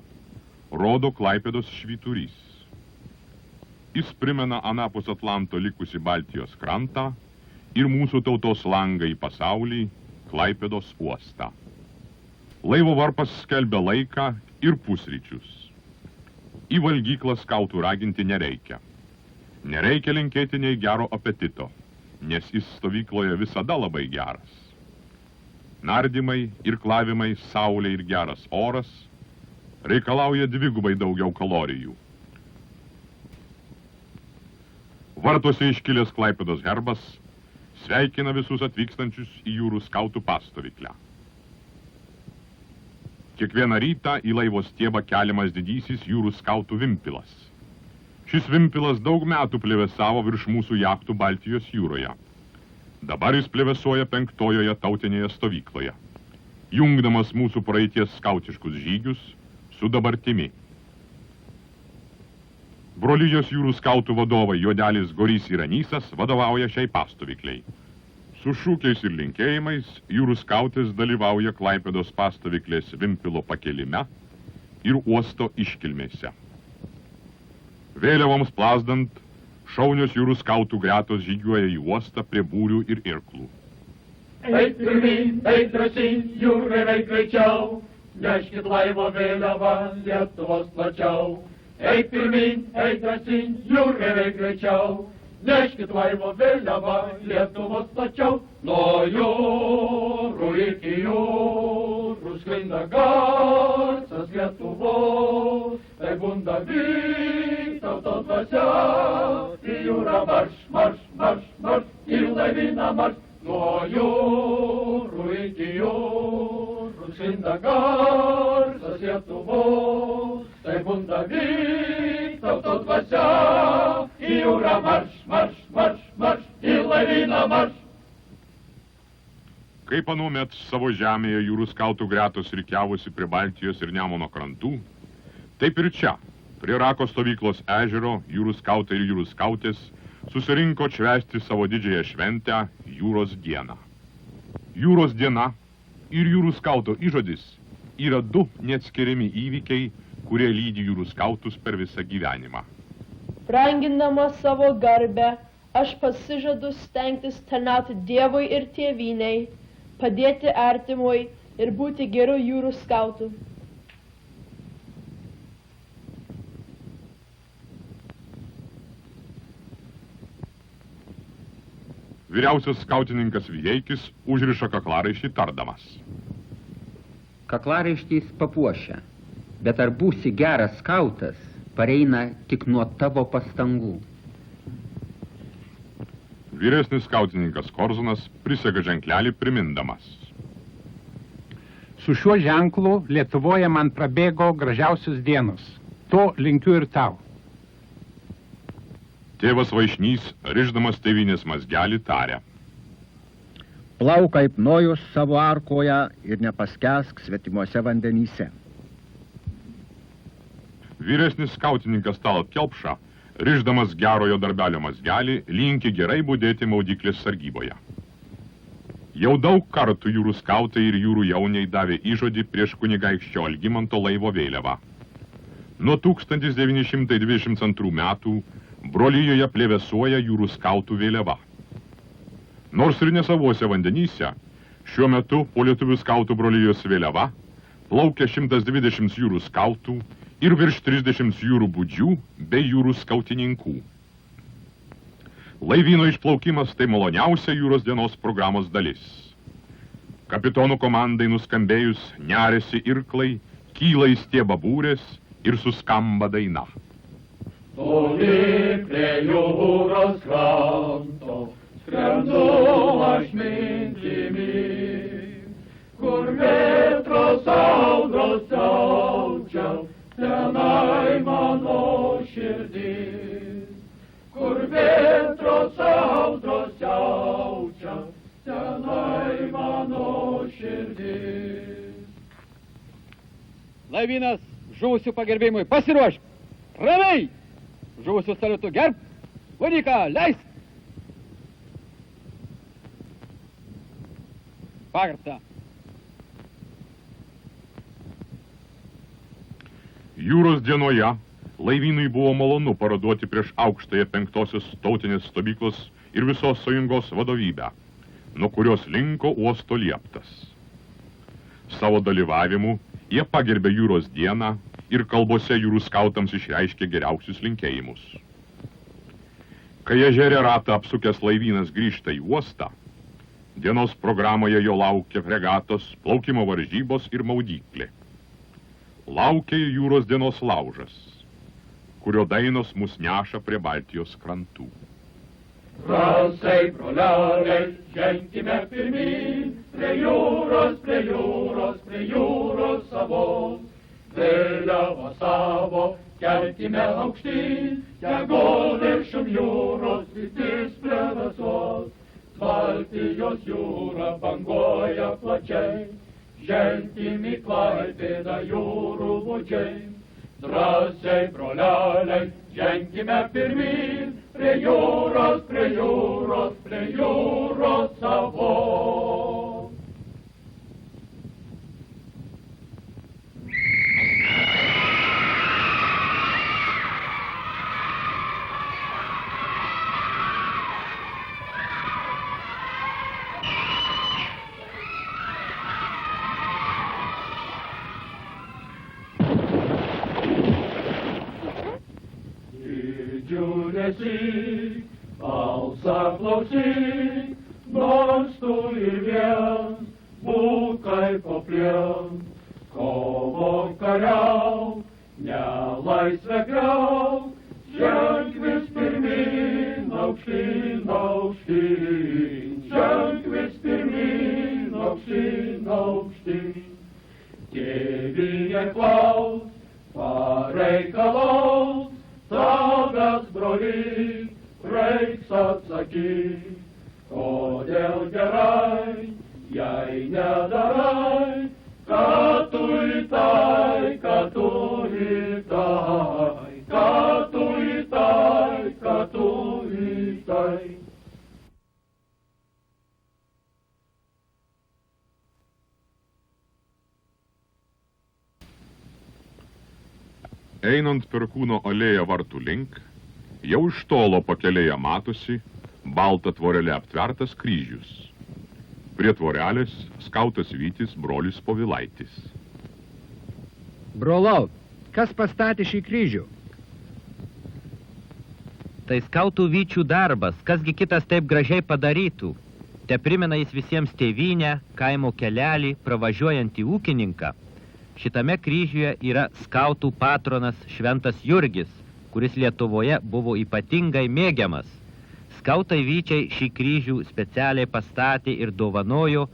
rodo Klaipėdos švyturys. Jis primena anapus Atlanto likusi Baltijos krantą ir mūsų tautos langą į pasaulį Klaipėdos uostą. Laivo varpas skelbia laiką ir pusryčius. Į valgyklą skautų raginti nereikia. Nereikia linkėti nei gero apetito, nes jis stovykloje visada labai geras. Nardymai, irklavimai, saulė ir geras oras reikalauja dvigubai daugiau kalorijų. Vartuose iškilęs Klaipėdos herbas sveikina visus atvykstančius į jūrų skautų pastovyklę. Kiekvieną rytą į laivo stiebą keliamas didysis jūrų skautų vimpilas. Šis vimpilas daug metų plevėsavo virš mūsų jachtų Baltijos jūroje. Dabar jis plevėsuoja 5-ojoje tautinėje stovykloje, jungdamas mūsų praeities skautiškus žygius su dabartimi. Brolijos jūrų skautų vadovai Juodelis, Gorys ir Anysas vadovauja šiai pastovykliai. Su šūkiais ir linkėjimais jūrų skautis dalyvauja Klaipėdos pastovyklės vimpilo pakelime ir uosto iškilmėse. Vėliavoms plasdant, šaunios jūrų skautų gretos žygiuoja į uostą prie būrių ir irklų. Eik pirmyn, eik drąsyn, jūrai veik greičiau, neškit laivo vėliavą Lietuvos plačiau. Eik pirmyn, eik drąsyn, jūrai veik greičiau, neškit laivo vėliavą Lietuvos plačiau. Nuo jūrų iki jūrų sklinda garsas Lietuvos, tai bunda Vytauto dvasia, į jūrą marš, marš, marš, marš, į laivyną marš. Nuo jūrų iki jūrų sklinda garsas Lietuvos, tai bunda Vytauto dvasia, į jūrą marš, marš, marš, marš, į laivyną marš. Kaip anuomet savo žemėje jūrų skautų gretos rikiavosi prie Baltijos ir Nemuno krantų, taip ir čia, prie Rako stovyklos ežero, jūrų skautai ir jūrų skautės susirinko švęsti savo didžiąją šventę Jūros dieną. Jūros diena ir jūrų skauto įžodis yra du neatskiriami įvykiai, kurie lydi jūrų skautus per visą gyvenimą. Brangindama savo garbę, aš pasižadu stengtis tarnauti Dievui ir tėvynei, padėti artimui ir būti geru jūrų skautu. Vyriausias skautininkas Vijeikis užriša kaklaraištį tardamas. Kaklaraištys papuošia, bet ar būsi geras skautas, pareina tik nuo tavo pastangų. Vyresnis skautininkas Korzonas prisega ženklelį primindamas. Su šiuo ženklu Lietuvoje man prabėgo gražiausios dienos. To linkiu ir tau. Tėvas Vaišnys, rišdamas tėvinės mazgelį, tarė. Plauk kaip Nojus savo arkoje ir nepaskesk svetimuose vandenyse. Vyresnis skautininkas Talat Kelpša, rišdamas gerojo darbelio mazgelį, linki gerai budėti maudyklės sargyboje. Jau daug kartų jūrų skautai ir jūrų jauniai davė įžodį prieš kunigaikščio Algimanto laivo vėliavą. Nuo 1922 metų brolijoje plėvesuoja jūrų skautų vėliava. Nors ir nesavuose vandenyse, šiuo metu po lietuvių skautų brolijos vėliava plaukia 120 jūrų skautų ir virš 30 jūrų budžių bei jūrų skautininkų. Laivyno išplaukimas tai maloniausia jūros dienos programos dalis. Kapitonų komandai nuskambėjus neriasi irklai, kyla į stiebą būrės ir suskamba daina. Toli prie jūros kranto skrendu aš mintimi, kur metros audros siaučia, tenai mano širdis. Kur vėtros audros siaučia, tenai mano širdis. Laivynas žuvusių pagerbimui pasiruošk! Ramiai! Žuvusių salutų gerb! Vadiką, leist! Pagarta. Jūros dienoje laivynui buvo malonu paraduoti prieš aukštąją 5-osios tautinės stovyklos ir visos sąjungos vadovybę, nuo kurios linko uosto lieptas. Savo dalyvavimu jie pagerbė jūros dieną ir kalbose jūrų skautams išreiškė geriausius linkėjimus. Kai ežere ratą apsukęs laivynas grįžta į uostą, dienos programoje jo laukia fregatos, plaukimo varžybos ir maudyklė. Laukia jūros dienos laužas, kurio dainos mus neša prie Baltijos krantų. Drąsiai, broliai, ženkime pirmin, prie jūros, prie jūros, prie jūros savos. Vėliavą savo kelkime aukštyn, tegu viršum jūros vytis prie visos. Baltijos jūra banguoja plačiai, ženkime į Klaipėdą jūrų budžiai. Drąsiai, broliai, ženkime pirmin, prie jūros, prie jūros, prie jūros savo. Džiūrėsi, balsą klausyk, nors tu ir vien, būk kaip oplien, kovo kariauk, nelaisvę griauk, ženk vis pirmin, aukštyn, aukštyn, ženk vis pirmin, aukštyn, aukštyn. Tėvynė klaus, pareikalaus, tavęs, broli, reiks atsakyk, kodėl gerai, jei nedarai, ką tu įtai, ką tu įtai, ką tu įtai, ką tu įtai. Einant Perkūno alėją vartų link, jau iš tolo pakelėje matosi balta tvorelė aptvertas kryžius. Prie tvorelės skautas Vytis, brolis Povilaitis. Brolau, kas pastatė šį kryžių? Tai skautų Vyčių darbas, kasgi kitas taip gražiai padarytų. Te primena jis visiems tėvynę, kaimo kelelį, pravažiuojantį ūkininką. Šitame kryžiuje yra skautų patronas Šventas Jurgis, kuris Lietuvoje buvo ypatingai mėgiamas. Skautai Vyčiai šį kryžių specialiai pastatė ir dovanojo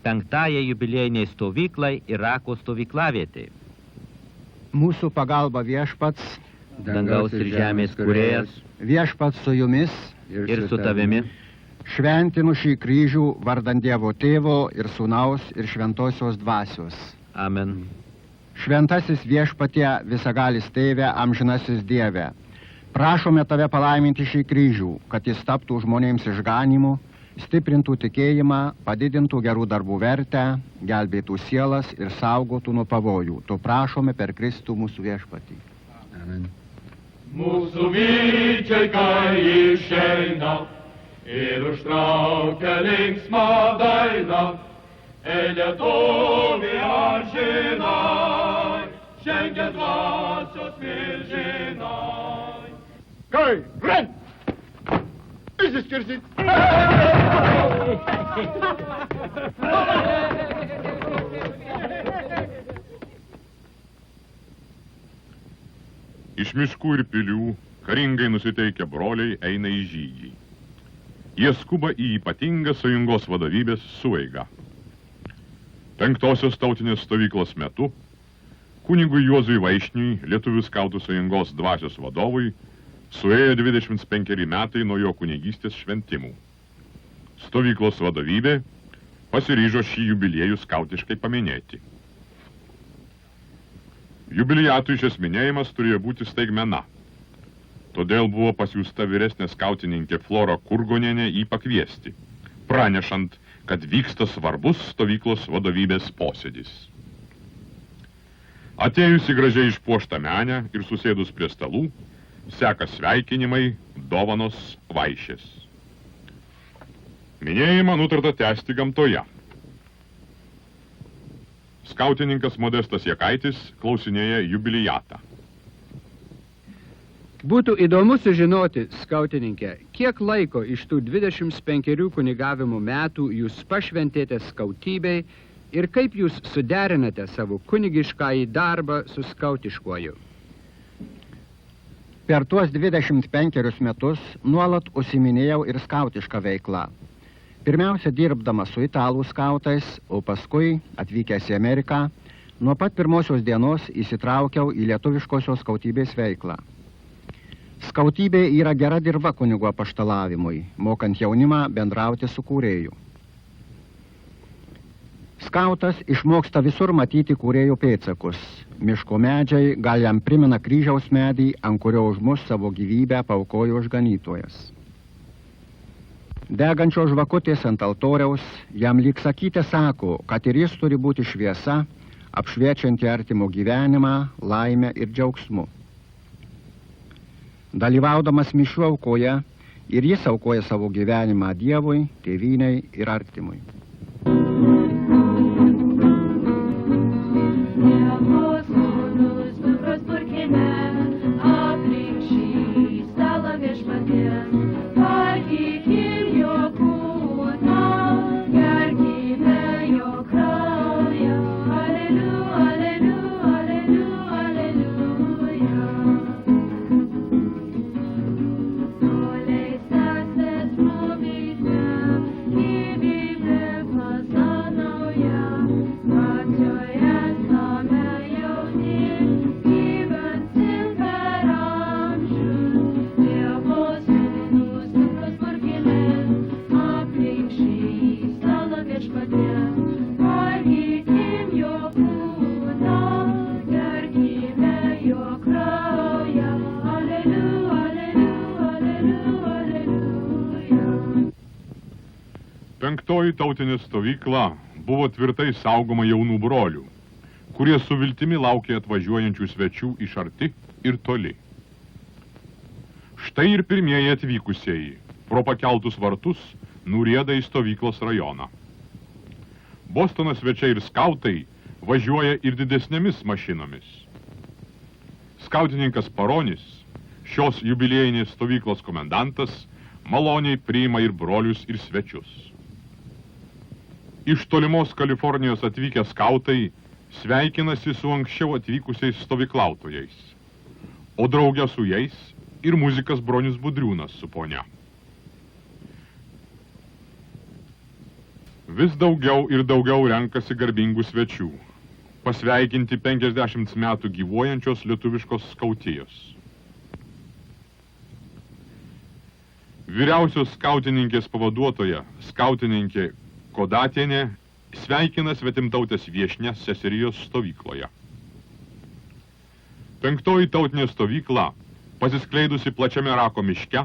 5-ąjai jubiliejiniai stovyklai Irako stovyklavietei. Mūsų pagalba viešpats dangaus ir žemės kūrėjas, viešpats su jumis ir su tavimi. Šventinu šį kryžių vardant Dievo Tėvo ir Sūnaus ir Šventosios Dvasios. Amen. Šventasis viešpatie, visagalis Tėve, amžinasis Dieve, prašome tave palaiminti šį kryžių, kad jis taptų žmonėms išganimu, stiprintų tikėjimą, padidintų gerų darbų vertę, gelbėtų sielas ir saugotų nuo pavojų. To prašome per Kristų mūsų viešpatį. Amen. Mūsų vyčiai, kai išeina ir užtraukia linksmą dainą, lietuviai amžinai, žengia dvasios milžinai. Kai, rent! Išsiskirsit! Iš miškų ir pilių karingai nusiteikę broliai eina į žygį. Jie skuba į ypatingą sąjungos vadovybės sueigą. 5-osios tautinės stovyklos metu kunigui Juozui Vaišniui, Lietuvių skautų sąjungos dvasios vadovui, suėjo 25 metai nuo jo kunigystės šventimų. Stovyklos vadovybė pasiryžo šį jubiliejų skautiškai paminėti. Jubiliatui šis minėjimas turėjo būti staigmena. Todėl buvo pasiųsta vyresnė skautininkė Flora Kurgonienė jį pakviesti, pranešant, kad vyksta svarbus stovyklos vadovybės posėdis. Atėjusi gražiai išpuoštą menę ir susėdus prie stalų, seka sveikinimai, dovanos, vaišės. Minėjimą nutarta tęsti gamtoje. Skautininkas Modestas Jakaitis klausinėja jubiliatą. Būtų įdomu sužinoti, skautininkė, kiek laiko iš tų 25 kunigavimo metų jūs pašventėte skautybei ir kaip jūs suderinate savo kunigiškąjį darbą su skautiškuoju? Per tuos 25 metus nuolat užsiminėjau ir skautišką veiklą. Pirmiausia, dirbdama su italų skautais, o paskui, atvykęs į Ameriką, nuo pat pirmosios dienos įsitraukiau į lietuviškosios skautybės veiklą. Skautybė yra gera dirba kunigo apaštalavimui, mokant jaunimą bendrauti su kūrėju. Skautas išmoksta visur matyti kūrėjo pėdsakus. Miško medžiai gal jam primena kryžiaus medį, ant kurio už mus savo gyvybę paaukojo išganytojas. Degančios žvakutės ant altoriaus jam lyg sakyti sako, kad ir jis turi būti šviesa, apšviečianti artimo gyvenimą, laimę ir džiaugsmu. Dalyvaudamas mišių aukoje, ir jis aukoja savo gyvenimą Dievui, tėvynei ir artimui. Penktoji tautinė stovykla buvo tvirtai saugoma jaunų brolių, kurie su viltimi laukė atvažiuojančių svečių iš arti ir toli. Štai ir pirmieji atvykusieji, pro pakeltus vartus, nurieda į stovyklos rajoną. Bostono svečiai ir skautai važiuoja ir didesnėmis mašinomis. Skautininkas Paronis, šios jubiliejinės stovyklos komendantas, maloniai priima ir brolius ir svečius. Iš tolimos Kalifornijos atvykę skautai sveikinasi su anksčiau atvykusiais stovyklautojais, o drauge su jais ir muzikas Bronius Budriūnas su ponia. Vis daugiau ir daugiau renkasi garbingų svečių, pasveikinti 50 metų gyvuojančios lietuviškos skautijos. Vyriausios skautininkės pavaduotoja, skautininkė Kodatienė, sveikina svetimtautės viešnias seserijos stovykloje. 5. tautinė stovykla, pasiskleidusi plačiame Rako miške,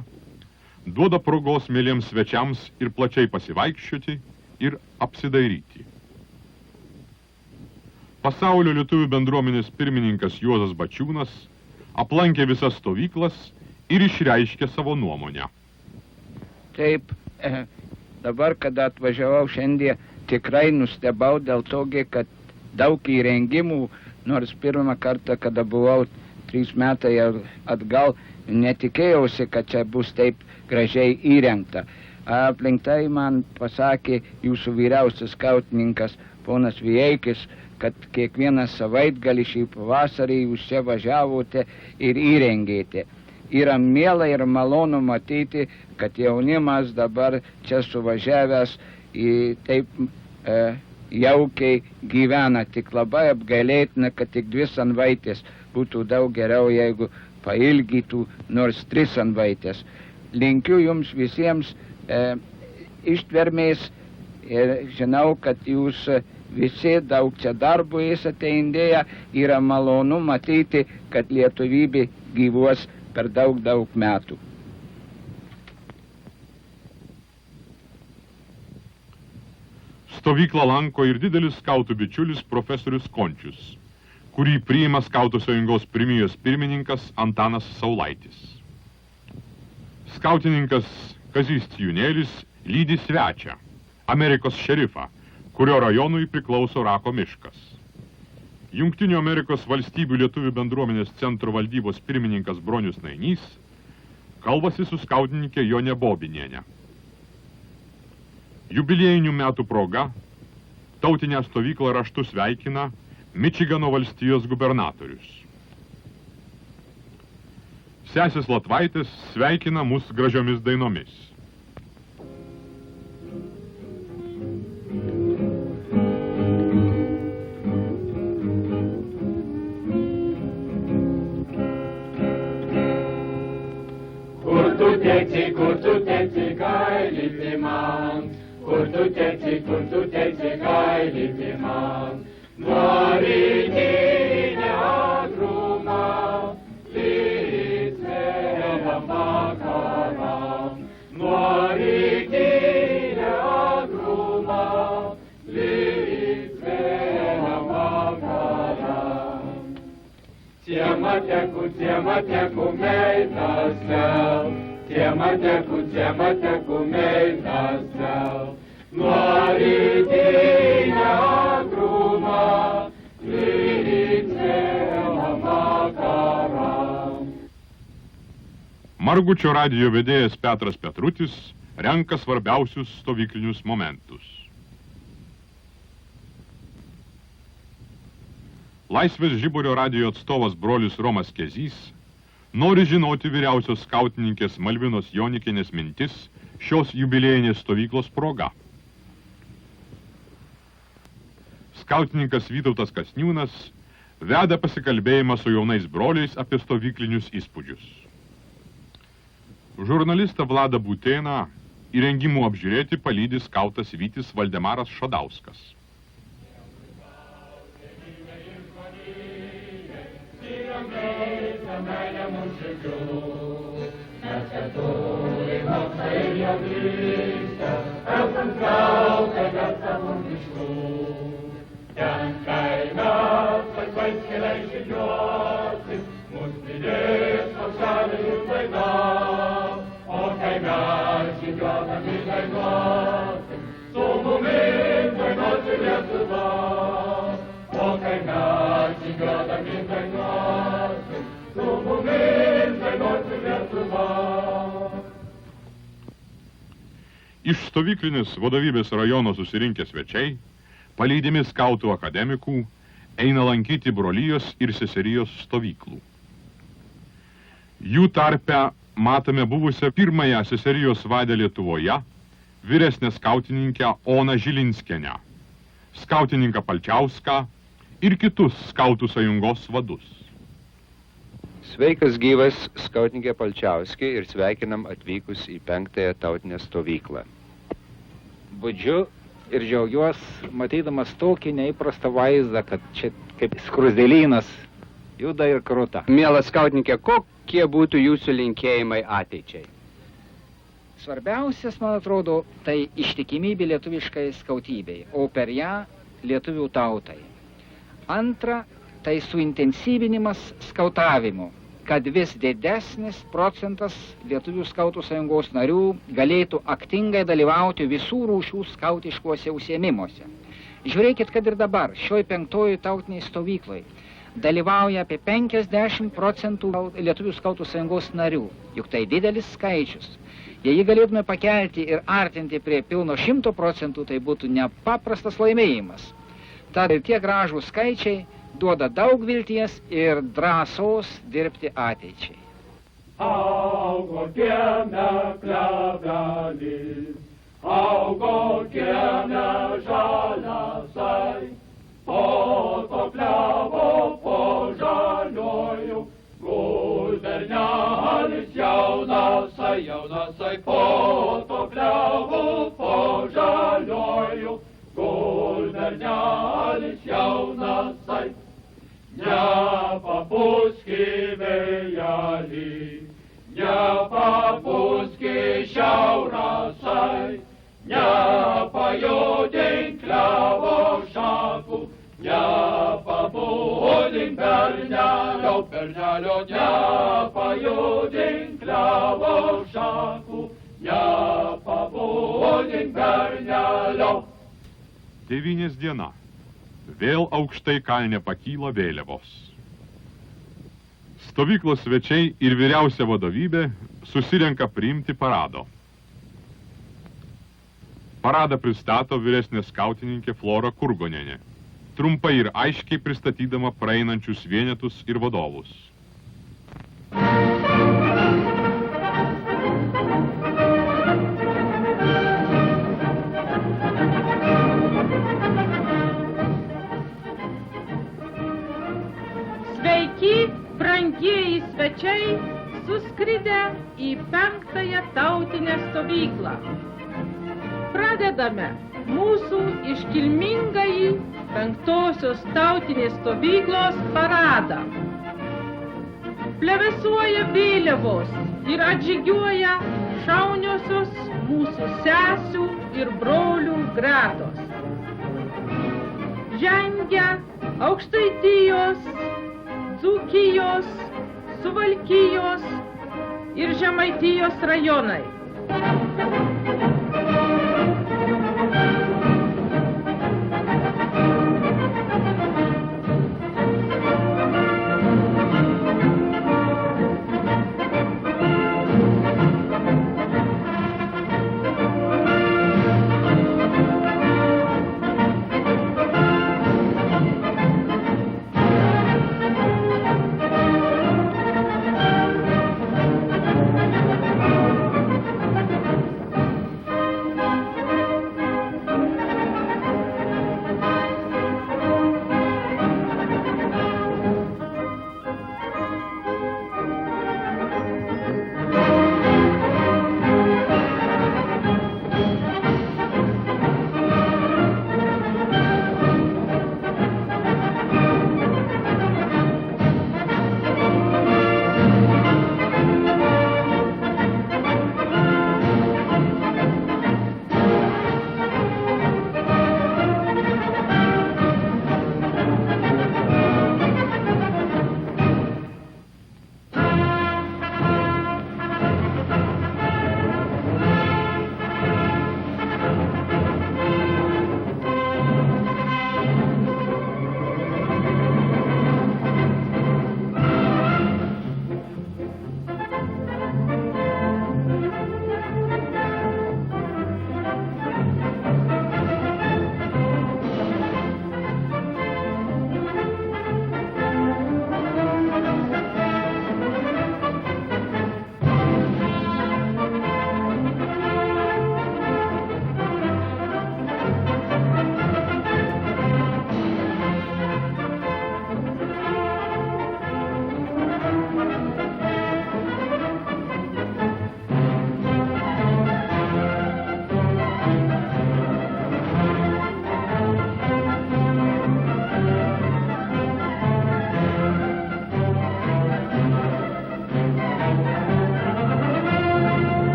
duoda progos mėliems svečiams ir plačiai pasivaikščioti ir apsidairyti. Pasaulio lietuvių bendruomenės pirmininkas Juozas Bačiūnas aplankė visas stovyklas ir išreiškė savo nuomonę. Taip, dabar, kada atvažiavau šiandien, tikrai nustebau dėl togi, kad daug įrengimų, nors pirmą kartą, kada buvau 3 metai atgal, netikėjausi, kad čia bus taip gražiai įrengta. Aplink tai man pasakė jūsų vyriausias skautininkas ponas Vijeikis, kad kiekvieną savaitgalį šį pavasarį jūs čia važiavote ir įrengėte. Yra miela ir malonu matyti, kad jaunimas dabar čia suvažiavęs taip jaukiai gyvena. Tik labai apgailėtina, kad tik 2 savaitės. Būtų daug geriau, jeigu pailgytų nors 3 savaitės. Linkiu jums visiems ištvermės ir žinau, kad jūs visi daug čia darbų esate įdėję. Yra malonu matyti, kad lietuvybė gyvuos per daug metų. Stovyklą lanko ir didelis skautų bičiulis profesorius Končius, kurį priima Skautų sąjungos primijos pirmininkas Antanas Saulaitis. Skautininkas Kazys Tijūnėlis lydi svečią, Amerikos šerifą, kurio rajonui priklauso Rako miškas. Jungtinių Amerikos valstybių lietuvių bendruomenės centro valdybos pirmininkas Bronius Nainys kalbasi su skautininkė Jonė Bobinienė. Jubiliejinių metų proga tautinę stovyklą raštu sveikina Mičigano valstijos gubernatorius. Sesės Latvaitės sveikina mus gražiomis dainomis. Kur tu teci, gailiti man, kur tu teci, gailiti man. Nuo rytinio agrumą, lygsvėliam vakaram. Nuo rytinio agrumą, lygsvėliam vakaram. Ciema teku meitas vėl, ciema teku meitas vėl. Nuo rytinio agrumą, lygsvėliam vakaram. Margučio radijo vedėjas Petras Petrutis renka svarbiausius stovyklinius momentus. Laisvės žiburio radijo atstovas brolis Romas Kezys nori žinoti vyriausios skautininkės Malvinos Jonikienės mintis šios jubiliejinės stovyklos proga. Skautininkas Vytautas Kasniūnas veda pasikalbėjimą su jaunais broliais apie stovyklinius įspūdžius. Žurnalistą Vladą Būtėną įrengimų apžiūrėti palydi skautas Vytis Valdemaras Šadauskas. Mes keturi moksai ir jaunystė, esam skautai, kad savom miškų. Ten kaimas, laisvai skeliai žygiuosi, mus lydės paukšteliai ir daina. O kai mes žygiuodami dainuosim, su mumis dainuosi Lietuva. O kai mes žygiuodami dainuosim, su mumis dainuosi Lietuva. Iš stovyklinės vadovybės rajono susirinkę svečiai, palydimi skautų akademikų, eina lankyti brolijos ir seserijos stovyklų. Jų tarpe matome buvusią pirmąją seserijos vadę Lietuvoje, vyresnę skautininkę Oną Žilinskienę, skautininką Palčiauską ir kitus skautų sąjungos vadus. Sveikas gyvas, skautininkė Palčiauskė, ir sveikinam atvykus į 5-ąją tautinę stovyklą. Budžiu ir džiaugiuos, matydamas tokį neįprastą vaizdą, kad čia kaip skrusdėlynas juda ir kruta. Mielas skautininkė, kokie būtų jūsų linkėjimai ateičiai? Svarbiausias, man atrodo, tai ištikimybė lietuviškai skautybei, o per ją lietuvių tautai. Antra, tai suintensyvinimas skautavimo, kad vis didesnis procentas Lietuvių skautų sąjungos narių galėtų aktingai dalyvauti visų rūšių skautiškuose užsiėmimuose. Žiūrėkit, kad ir dabar, šioj 5-ojoj tautiniai stovykloj dalyvauja apie 50% Lietuvių skautų sąjungos narių, juk tai didelis skaičius. Jei jį galėtume pakelti ir artinti prie pilno 100%, tai būtų nepaprastas laimėjimas. Tad ir tie gražūs skaičiai duoda daug vilties ir drąsos dirbti ateičiai. Augo kieme klevelis, augo kieme žaliasai, po to klevo po žaliojų, gulbernelis jaunasai, jaunasai, po to klevo po žaliojų, gulbernelis jaunasai. Nepapūski vėjelį, nepapūski šiaurasai, nepajudink klevo šakų, nepabudink bernelio, bernelio, nepajudink klevo šakų, nepabudink bernelio. Tėvynės diena. Vėl aukštai kalne pakyla vėliavos. Stovyklos svečiai ir vyriausia vadovybė susirenka priimti parado. Paradą pristato vyresnė skautininkė Flora Kurgonienė, trumpai ir aiškiai pristatydama praeinančius vienetus ir vadovus. Sveiki, brangieji svečiai, suskridę į 5-ąją tautinę stovyklą. Pradedame mūsų iškilmingąjį 5-osios tautinės stovyklos paradą. Plevėsuoja vėliavos ir atžygiuoja šauniosios mūsų sesių ir brolių gretos. Žengia Aukštaitijos, Dzūkijos, Suvalkijos ir Žemaitijos rajonai.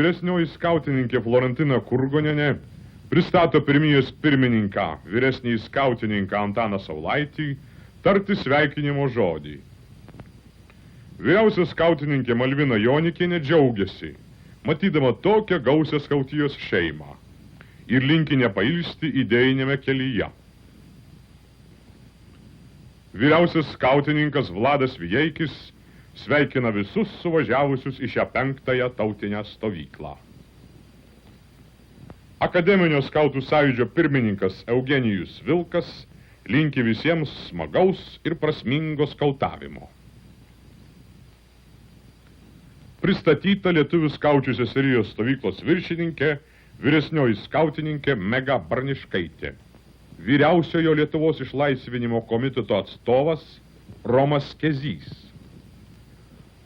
vyresnioji skautininkė Florentina Kurgonienė pristato pirmijos pirmininką, vyresnįjį skautininką Antaną Saulaitį, tarti sveikinimo žodį. Vyriausia skautininkė Malvina Jonikienė džiaugiasi, matydama tokią gausią skautijos šeimą ir linki nepailsti idėjinėme kelyje. Vyriausias skautininkas Vladas Vijeikis sveikina visus suvažiavusius į šią 5-ąją tautinę stovyklą. Akademinio skautų sąjūdžio pirmininkas Eugenijus Vilkas linki visiems smagaus ir prasmingo skautavimo. Pristatyta lietuvių skaučių seserijos stovyklos viršininkė, vyresnioji skautininkė Mega Barniškaitė. Vyriausiojo Lietuvos išlaisvinimo komiteto atstovas Romas Kezys.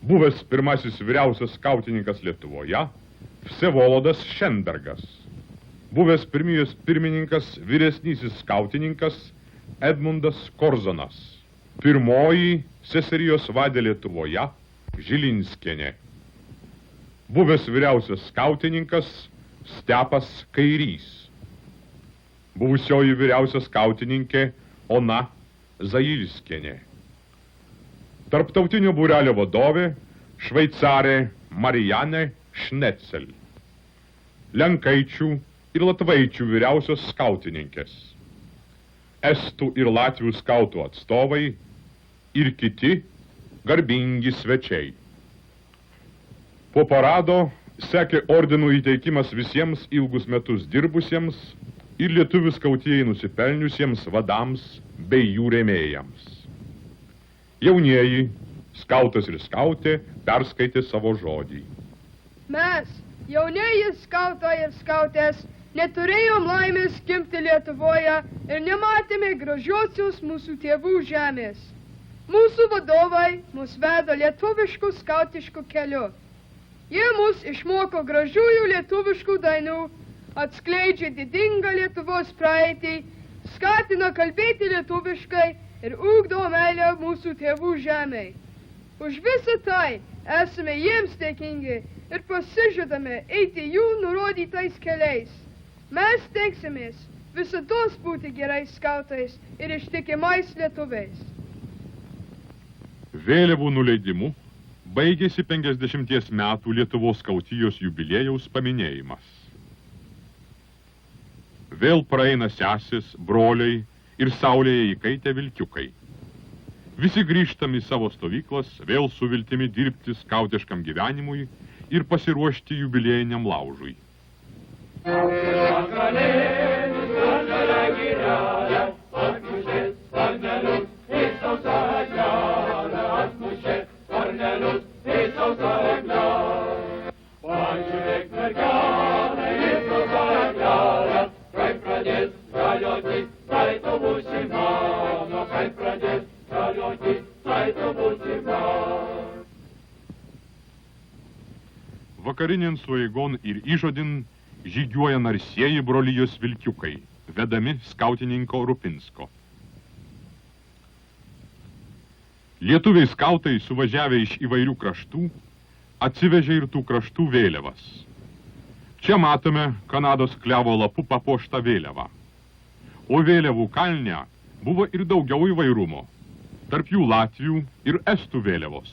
Buvęs pirmasis vyriausias skautininkas Lietuvoje Vsevolodas Šenbergas. Buvęs pirmijos pirmininkas vyresnysis skautininkas Edmundas Korzonas. Pirmoji seserijos vadė Lietuvoje Žilinskienė. Buvęs vyriausias skautininkas Stepas Kairys. Buvusioji vyriausia skautininkė Ona Zailskienė. Tarptautinio būrelio vadovė šveicarė Marijanė Šnecel. Lenkaičių ir latvaičių vyriausios skautininkės. Estų ir latvių skautų atstovai ir kiti garbingi svečiai. Po parado sekė ordinų įteikimas visiems ilgus metus dirbusiems ir lietuvių skautijai nusipelniusiems vadams bei jų rėmėjams. Jaunieji, skautas ir skautė, perskaitė savo žodį. Mes, jaunieji skautai ir skautės, neturėjom laimės gimti Lietuvoje ir nematėme gražiosios mūsų tėvų žemės. Mūsų vadovai mus vedo lietuviškų skautiškų keliu. Jie mus išmoko gražiųjų lietuviškų dainų, atskleidžia didingą Lietuvos praeitį, skatina kalbėti lietuviškai ir ugdo meilę mūsų tėvų žemei. Už visą tai esame jiems dėkingi ir pasižadame eiti jų nurodytais keliais. Mes tenksimės visados būti gerais skautais ir ištikimais lietuviais. Vėliavų nuleidimu baigėsi 50 metų Lietuvos skautijos jubiliejaus paminėjimas. Vėl praeina sesės, broliai ir saulėje įkaitę vilkiukai. Visi grįžtam į savo stovyklas, vėl su viltimi dirbti skautiškam gyvenimui ir pasiruošti jubiliejiniam laužui. Vakarinien sueigon ir įžodin žygiuoja narsieji brolijos vilkiukai, vedami skautininko Rupinsko. Lietuviai skautai, suvažiavę iš įvairių kraštų, atsivežė ir tų kraštų vėliavas. Čia matome Kanados klevo lapu papuoštą vėliavą. O vėliavų kalne buvo ir daugiau įvairumo, tarp jų Latvių ir Estų vėliavos,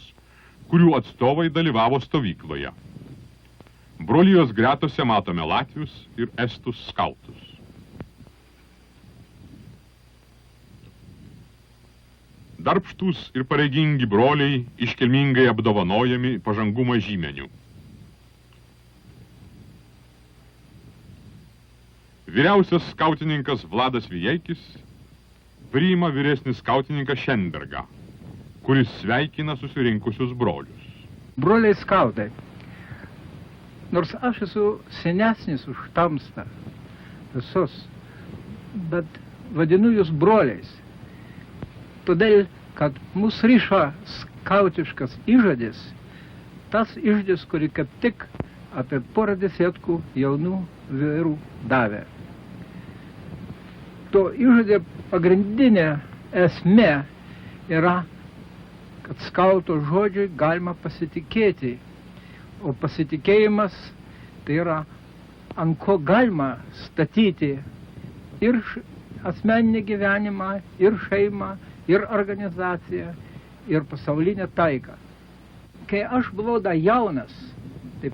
kurių atstovai dalyvavo stovykloje. Brolijos gretose matome Latvius ir Estus skautus. Darbštūs ir pareigingi broliai iškilmingai apdovanojami pažangumo žymeniu. Vyriausias skautininkas Vladas Vijeikis priima vyresnį skautininką Šenbergą, kuris sveikina susirinkusius brolius. Broliai skautai, nors aš esu senesnis už tamstą visus, bet vadinu jūs broliais, todėl, kad mus ryša skautiškas įžadis, tas įžadis, kurį kaip tik apie porą desėtkų jaunų vyrų davė. To įžadė pagrindinė esmė yra, kad skauto žodžiui galima pasitikėti, o pasitikėjimas Tai yra, ant ko galima statyti ir asmeninį gyvenimą, ir šeimą, ir organizaciją, ir pasaulinę taiką. Kai aš buvau dar jaunas, taip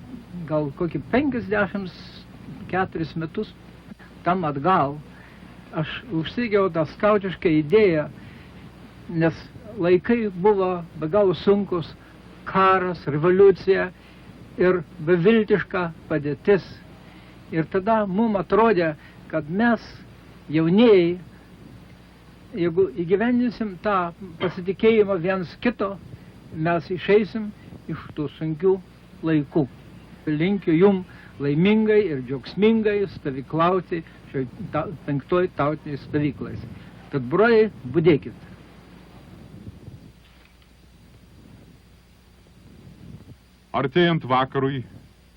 gal kokį 54 metus tam atgal, aš užsigiau tą skautišką idėją, nes laikai buvo be galo sunkus, karas, revoliucija ir beviltiška padėtis. Ir tada mums atrodė, kad mes, jaunieji, jeigu įgyvendinsim tą pasitikėjimą viens kito, mes išeisim iš tų sunkių laikų. Linkiu jum laimingai ir džiaugsmingai stovyklauti šioj 5 tautiniai stovyklais. Tad, broliai, budėkit. Artėjant vakarui,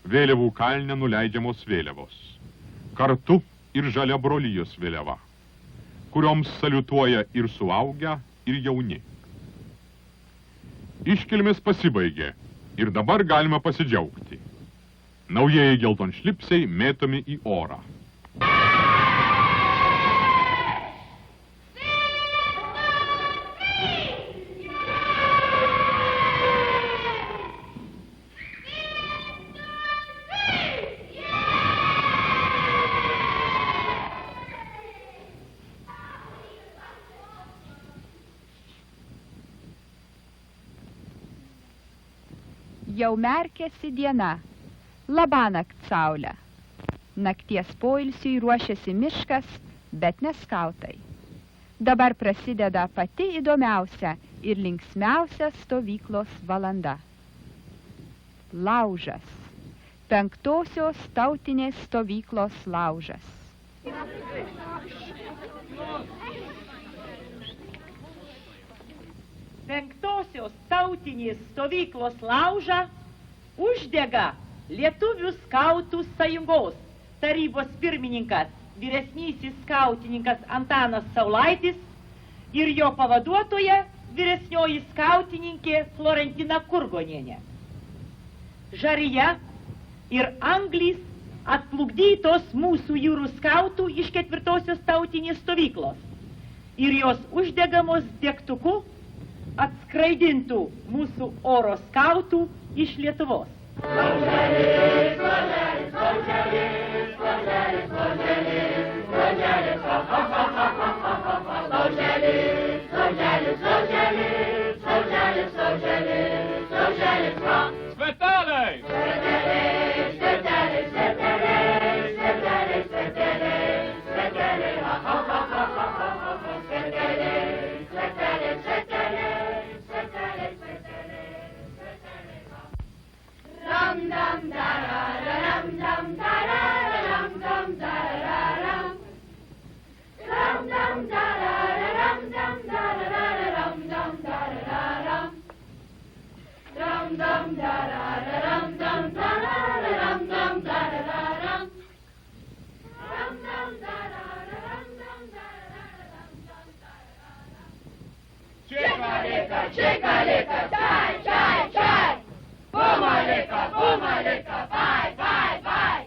vėliavų kalne nuleidžiamos vėliavos. Kartu ir žalia brolijos vėliava, kurioms saliutuoja ir suaugę, ir jauni. Iškilmės pasibaigė ir dabar galima pasidžiaugti. Naujieji geltonšlipsiai mėtomi į orą. Jau merkėsi diena, labanakt saulė. Nakties poilsiui ruošiasi miškas, bet ne skautai. Dabar prasideda pati įdomiausia ir linksmiausia stovyklos valanda. Laužas. 5-osios tautinės stovyklos laužas. Penktosios tautinės stovyklos laužą uždega Lietuvių skautų sąjungos tarybos pirmininkas, vyresnysis skautininkas Antanas Saulaitis ir jo pavaduotoja vyresnioji skautininkė Florentina Kurgonienė. Žarija ir anglys atplukdytos mūsų jūrų skautų iš 4-osios tautinės stovyklos ir jos uždegamos degtuku atskraidintų mūsų oro skautų iš Lietuvos. Lauželis, lauželis, lauželis, lauželis, lauželis, lauželis, ha, ha, ha, ha, ha, ha, ha, ha, lauželis, lauželis, lauželis, lauželis, lauželis, lauželis, ha. Svetelei! Svetelei, svetelei, svetelei, svetelei, svetelei, svetelei, ha, ha, ha, ha, ha, ha, ha, ha, svetelei, svetelei, svetelei, svetelei, svetelei, svetelei, ha. Ram dam dararam dam dararam dam dararam. Ram dam dararam dam dararam dam dararam. Ram dam dararam dam dararam dam dararam. Ram dam dararam dam dararam dam dararam. Чекалека, чекалека, чай, чай, чай. Помалека, помалека, бай, бай, бай.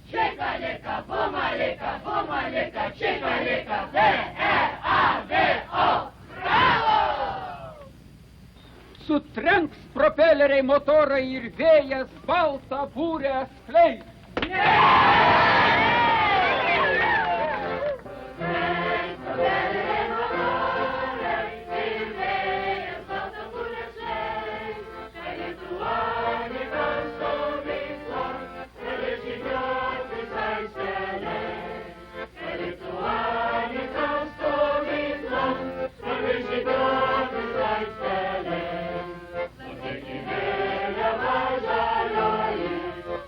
Чекалека, помалека, помалека, чекалека, V-E-A-V-O. Bravo! Sutrenks propeleriai motorai ir vėjas baltą būrę skleis.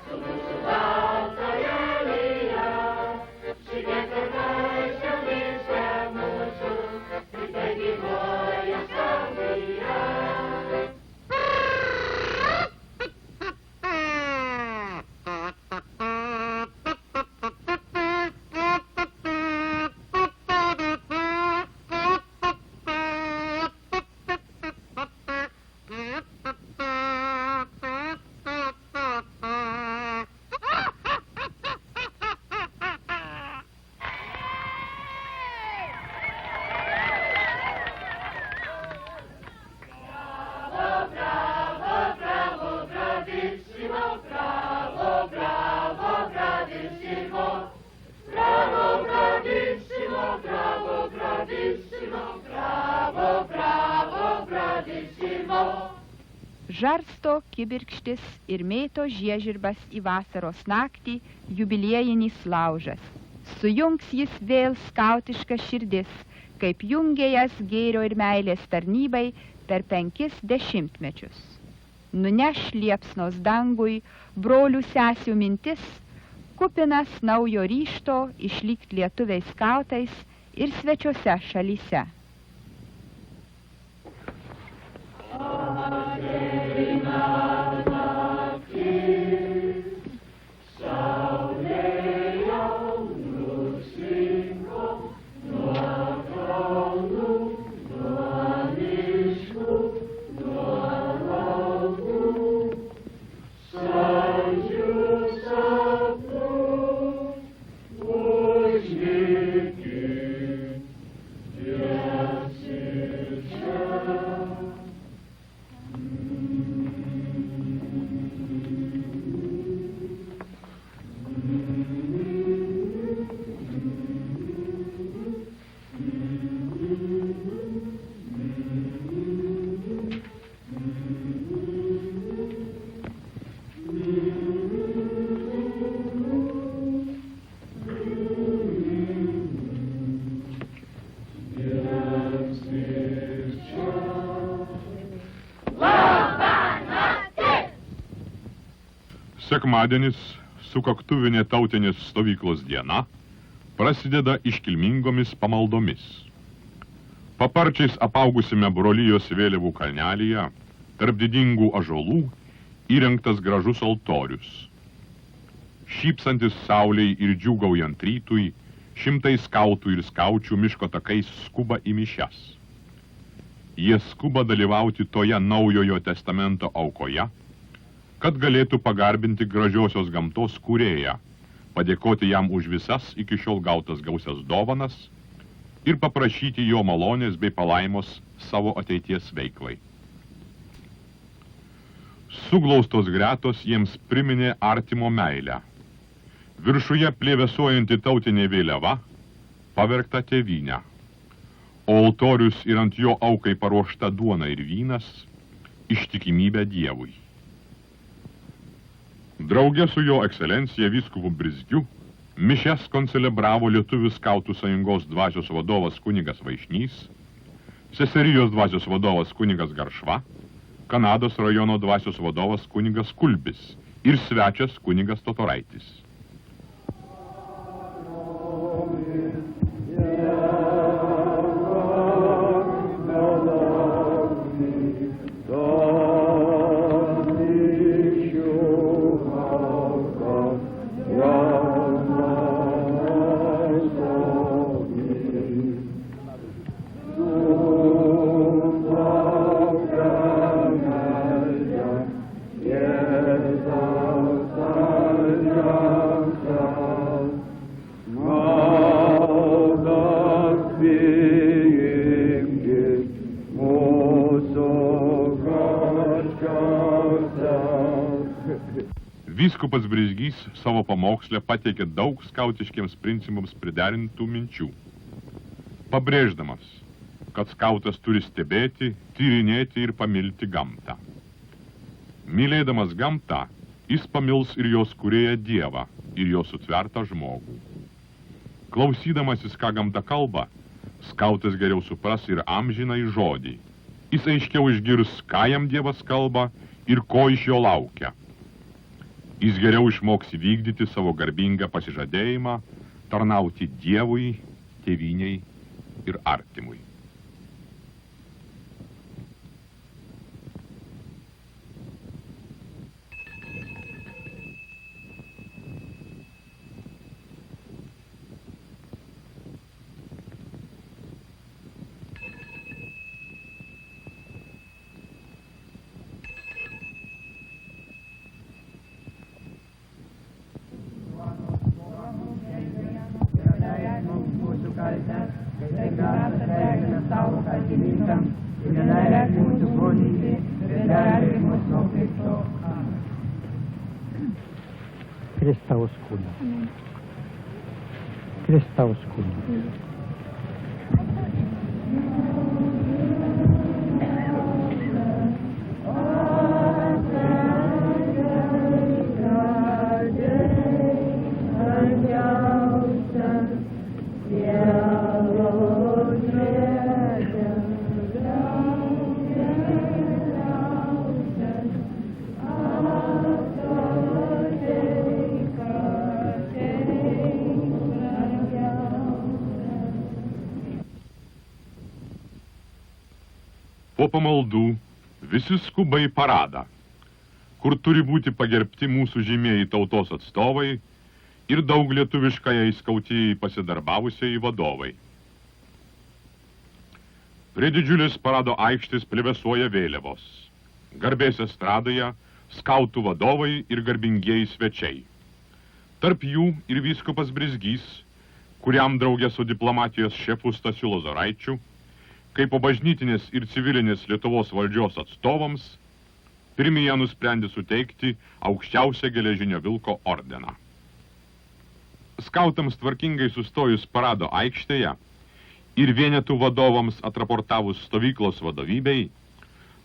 Su mūsų baltoje Žarsto kibirkštis ir mėto žiežirbas į vasaros naktį jubiliejinis laužas. Sujungs jis vėl skautiškas širdis, kaip jungėjas gėrio ir meilės tarnybai per 5 dešimtmečius. Nuneš liepsnos dangui brolių sesių mintis, kupinas naujo ryžto išlikt lietuviais skautais ir svečiose šalyse. Sekmadienis, sukaktuvinė tautinės stovyklos diena, prasideda iškilmingomis pamaldomis. Paparčiais apaugusiame brolijos vėliavų kalnelyje, tarp didingų ąžuolų, įrengtas gražus altorius. Šypsantis saulei ir džiūgaujant rytui, šimtai skautų ir skaučių miško takais skuba į mišias. Jie skuba dalyvauti toje naujojo testamento aukoje, kad galėtų pagarbinti gražiosios gamtos kūrėją, padėkoti jam už visas iki šiol gautas gausias dovanas ir paprašyti jo malonės bei palaimos savo ateities veiklai. Suglaustos gretos jiems priminė artimo meilę. Viršuje plėvesuojanti tautinė vėliava pavergta tėvynę, o altorius ir ant jo aukai paruošta duona ir vynas ištikimybė Dievui. Drauge su jo ekscelencija vyskupu Brizgiu mišias koncelebravo Lietuvių skautų sąjungos dvasios vadovas kunigas Vaišnys, seserijos dvasios vadovas kunigas Garšva, Kanados rajono dvasios vadovas kunigas Kulbis ir svečias kunigas Totoraitis. Vyskupas Brizgys savo pamokslę pateikė daug skautiškiams principams priderintų minčių, pabrėždamas, kad skautas turi stebėti, tyrinėti ir pamilti gamtą. Mylėdamas gamtą, jis pamils ir jos kūrėją Dievą, ir jo sutvertą žmogų. Klausydamasis, ką gamta kalba, skautas geriau supras ir amžinai žodį. Jis aiškiau išgirs, ką jam Dievas kalba ir ko iš jo laukia. Jis geriau išmoks įvykdyti savo garbingą pasižadėjimą, tarnauti Dievui, tėvynei ir artimui. Kristaus kūną. Kristaus kūną. Po pamaldų visi skuba į paradą, kur turi būti pagerbti mūsų žymieji tautos atstovai ir daug lietuviškąjai skautijai pasidarbavusiai vadovai. Prie didžiulės parado aikštės plevėsuoja vėliavos. Garbės estradoje skautų vadovai ir garbingieji svečiai. Tarp jų ir vyskupas Brizgys, kuriam draugė su diplomatijos šefu Stasiu Lozoraičiu, kaip po bažnytinės ir civilinės Lietuvos valdžios atstovams, pirmieji nusprendė suteikti aukščiausią geležinio vilko ordiną. Skautams tvarkingai sustojus parado aikštėje ir vienetų vadovams atraportavus stovyklos vadovybei,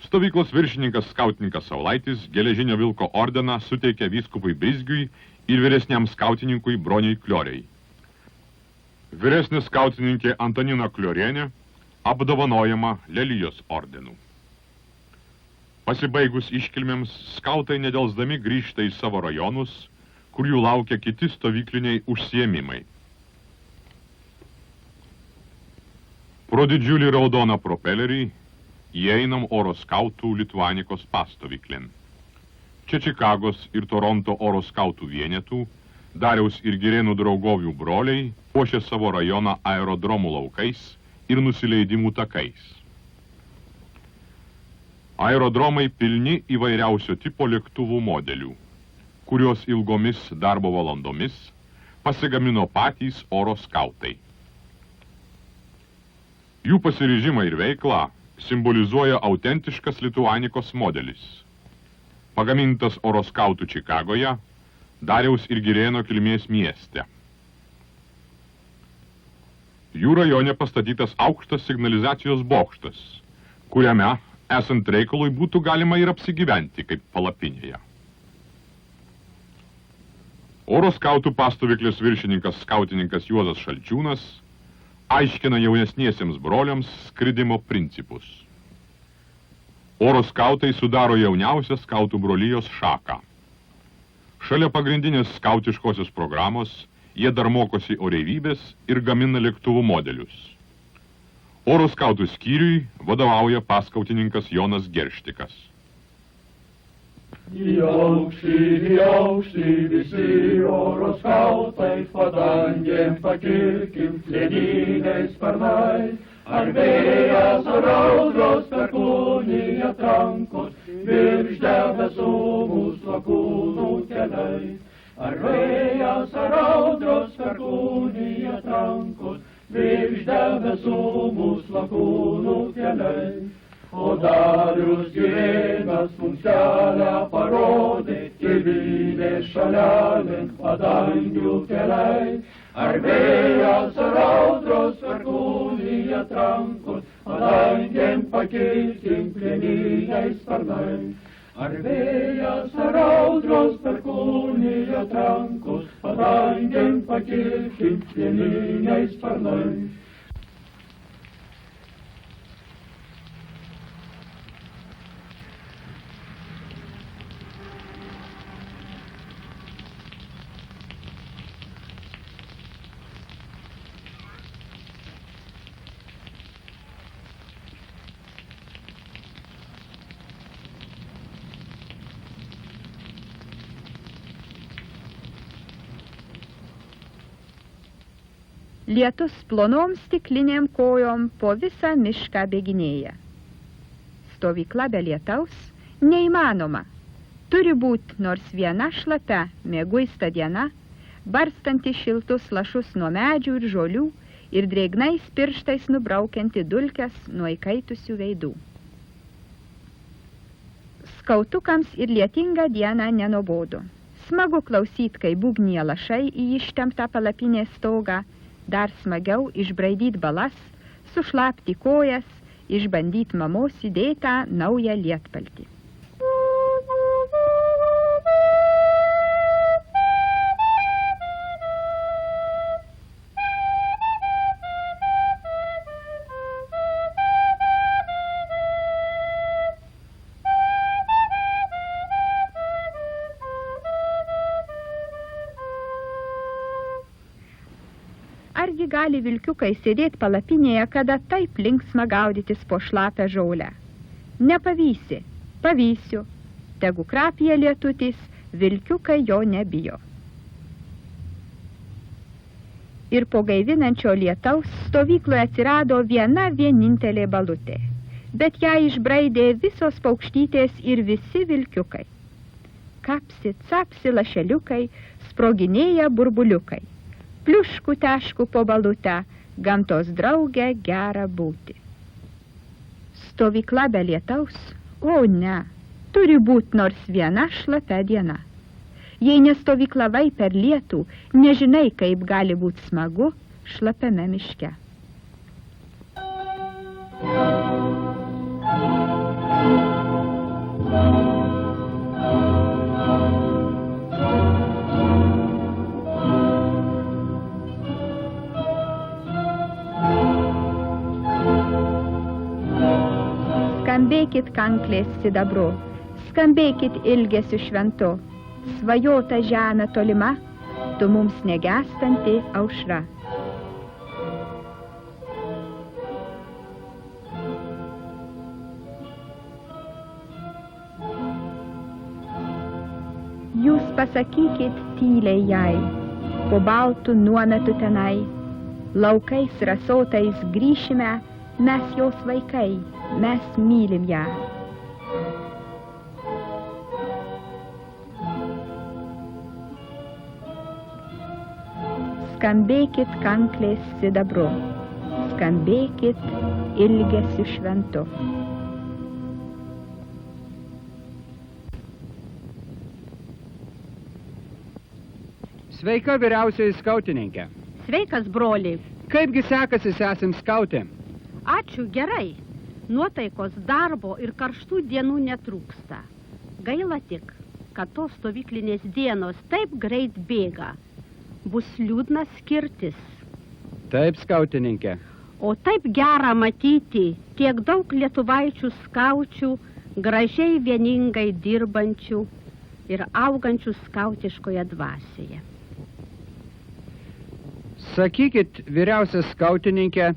stovyklos viršininkas skautininkas Saulaitis geležinio vilko ordiną suteikė vyskupui Brizgiui ir vyresniam skautininkui Broniui Klioriai. Vyresnė skautininkė Antonina Kliorienė apdovanojama Lelijos ordinu. Pasibaigus iškilmėms, skautai nedelsdami grįžta į savo rajonus, kur jų laukia kiti stovykliniai užsiėmimai. Pro didžiulį raudoną propelerį įeinam oro skautų Lituanikos pastovyklin. Čia Čikagos ir Toronto oro skautų vienetų, Dariaus ir Girėnų draugovių broliai puošė savo rajoną aerodromų laukais ir nusileidimų takais. Aerodromai pilni įvairiausio tipo lėktuvų modelių, kurios ilgomis darbo valandomis pasigamino patys oro skautai. Jų pasiryžimą ir veiklą simbolizuoja autentiškas Lituanikos modelis, pagamintas oro skautų Čikagoje, Dariaus ir Girėno kilmės mieste. Jų rajone pastatytas aukštas signalizacijos bokštas, kuriame, esant reikalui, būtų galima ir apsigyventi kaip palapinėje. Oro skautų pastovyklės viršininkas skautininkas Juozas Šalčiūnas aiškina jaunesniesiems broliams skridimo principus. Oro skautai sudaro jauniausią skautų brolijos šaką. Šalia pagrindinės skautiškosios programos jie dar mokosi oreivybės ir gamina lėktuvų modelius. Oro skautų skyriui vadovauja paskautininkas Jonas Gerštikas. Į aukštį visi oro skautai, padangėm pakilkim lediniais sparnais, ar vėjas, ar audros perkūnija trankos, virš debesų mūsų lakūnų keliais. Ar vėjas, ar audros perkūnija trankos, virš debesų mūsų lakūnų keliais. O Darius Girėnas mums kelią parodė, tėvynės šalelėn padangių keliai. Ar vėjas, ar audros perkūnija trankos, padangėm pakilkim plieniniais sparnais. Ar vėjas, ar audros perkūnija trankos, padangėm pakilkim plieniniais sparnais. Lietus plonom stiklinėm kojom po visą mišką bėginėja. Stovykla be lietaus neįmanoma. Turi būti nors viena šlapia, mėguista diena, barstanti šiltus lašus nuo medžių ir žolių ir drėgnais pirštais nubraukianti dulkes nuo įkaitusių veidų. Skautukams ir lietingą dieną nenobodu. Smagu klausyt, kai būgnyje lašai į ištemptą palapinės stogą, dar smagiau išbraidyt balas, sušlapti kojas, išbandyti mamos įdėtą naują lietpaltį. Argi gali vilkiukai sėdėti palapinėje, kada taip linksma gaudytis po šlapę žaulę? Nepavysi, pavysiu. Tegu krapija lietutis, vilkiukai jo nebijo. Ir po gaivinančio lietaus stovykloje atsirado viena vienintelė balutė. Bet ją išbraidė visos paukštytės ir visi vilkiukai. Kapsi, capsi lašeliukai, sproginėja burbuliukai. Pliuškų teškų po balutę, gamtos draugę gera būti. Stovykla be lietaus? O ne, turi būti nors viena šlapia diena. Jei nestovyklavai per lietų, nežinai, kaip gali būti smagu šlapiame miške. Skambėkit kanklės sidabru, skambėkit ilgesiu šventu, svajota žemė tolima, tu mums negęstanti aušra. Jūs pasakykit tyliai jai, po baltų nuometu tenai, laukais rasotais grįšime, mes jos vaikai, mes mylim ją. Skambėkit kanklės sidabru, skambėkit ilgesiu šventu. Sveika, vyriausioji skautininkė. Sveikas, broli. Kaipgi sekasi sesėms skautėm? Ačiū, gerai. Nuotaikos darbo ir karštų dienų netrūksta. Gaila tik, kad tos stovyklinės dienos taip greit bėga. Bus liūdna skirtis. Taip, skautininkė. O taip gera matyti tiek daug lietuvaičių skaučių, gražiai vieningai dirbančių ir augančių skautiškoje dvasioje. Sakykit, vyriausias skautininkė,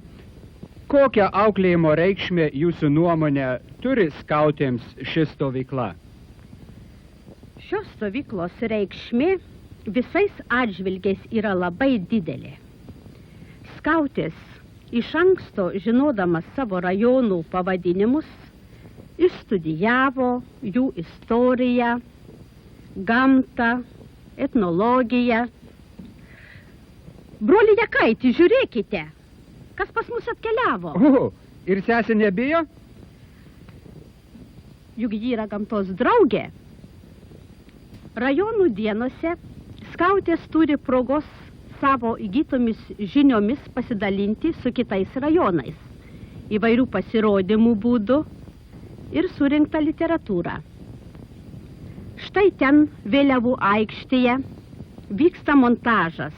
kokią auklėjimo reikšmę jūsų nuomonė turi skautėms ši stovykla? Šios stovyklos reikšmė visais atžvilgiais yra labai didelė. Skautės iš anksto žinodamas savo rajonų pavadinimus, išstudijavo jų istoriją, gamtą, etnologiją. Broli Jakaiti, žiūrėkite, kas pas mus atkeliavo. Ir sesė nebijo? Juk ji yra gamtos draugė. Rajonų dienose skautės turi progos savo įgytomis žiniomis pasidalinti su kitais rajonais, įvairių pasirodymų būdų ir surinktą literatūrą. Štai ten vėliavų aikštėje vyksta montažas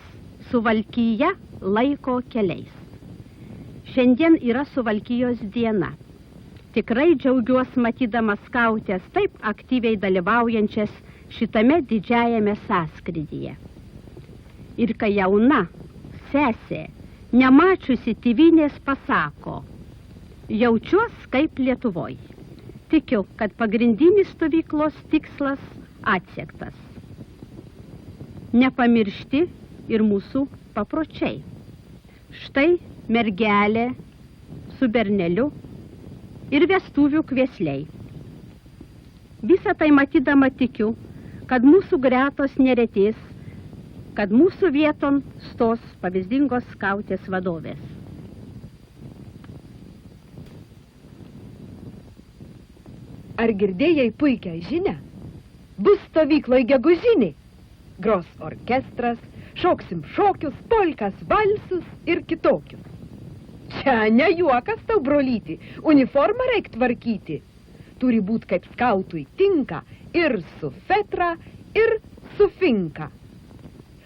Suvalkija laiko keliais. Šiandien yra Suvalkijos diena. Tikrai džiaugiuos matydamas skautės taip aktyviai dalyvaujančias šitame didžiajame sąskrydyje. Ir kai jauna sesė, nemačiusi tėvynės, pasako, jaučiuos kaip Lietuvoj. Tikiu, kad pagrindinis stovyklos tikslas atsiektas. Nepamiršti ir mūsų papročiai. Štai mergelė su berneliu ir vestuvių kviesliai. Visą tai matydama tikiu, kad mūsų gretos neretės, kad mūsų vieton stos pavyzdingos skautės vadovės. Ar girdėjai puikią žinią? Bus stovykloj gegužinį. Gros orkestras, šoksim šokius, polkas, valsus ir kitokius. Čia ne juokas tau, brolyti, uniformą reik tvarkyti. Turi būt kaip skautui tinka ir su fetra, ir su finka.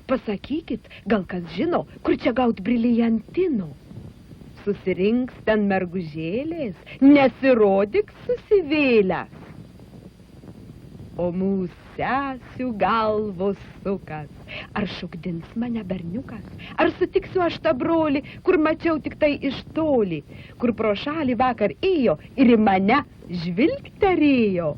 Pasakykit, gal kas žino, kur čia gaut brilijantino? Susirinks ten mergužėlės, nesirodyk susivėlęs. O mūsų sesių galvos sukas. Ar šokdins mane berniukas? Ar sutiksiu aš tą brolį, kur mačiau tik tai iš toli, kur pro šalį vakar ėjo ir į mane žvilgterėjo?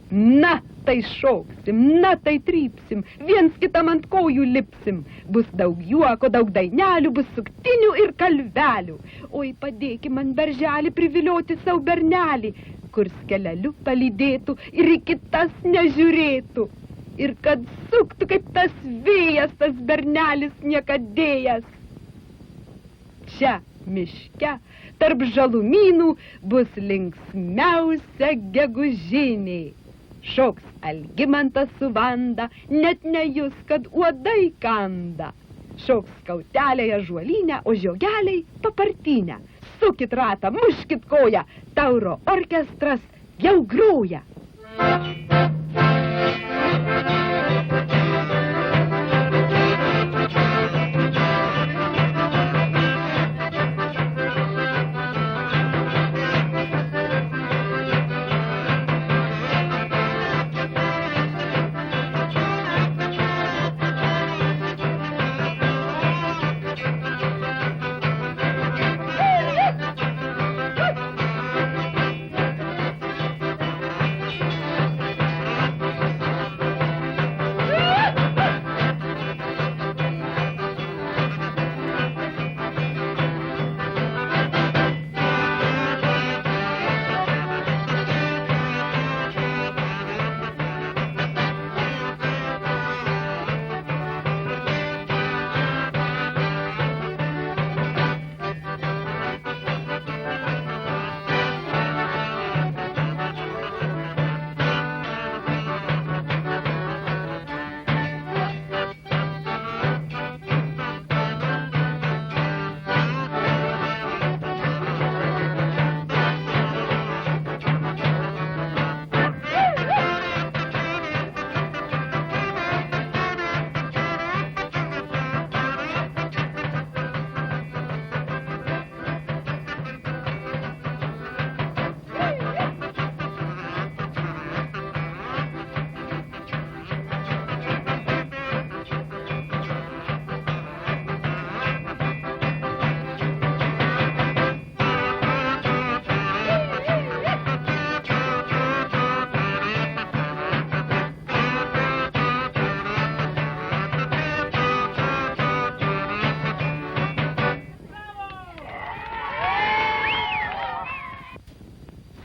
Na, tai šoksim, na, tai trypsim, viens kitam ant kojų lipsim. Bus daug juoko, daug dainelių, bus suktinių ir kalvelių. Oi, padėki man berželį privilioti savo bernelį, kur skeleliu palydėtų ir į kitas nežiūrėtų. Ir kad suktų kaip tas vėjas, tas bernelis niekadėjas. Čia, miške, tarp žalumynų bus linksmiausia gegužinė. Šoks Algimantas su Vanda, net nejus, kad uodai kanda. Šoks skautelėje žuolinę, o žiogeliai papartinę. Sukit ratą, muškit koją, tauro orkestras jau groja.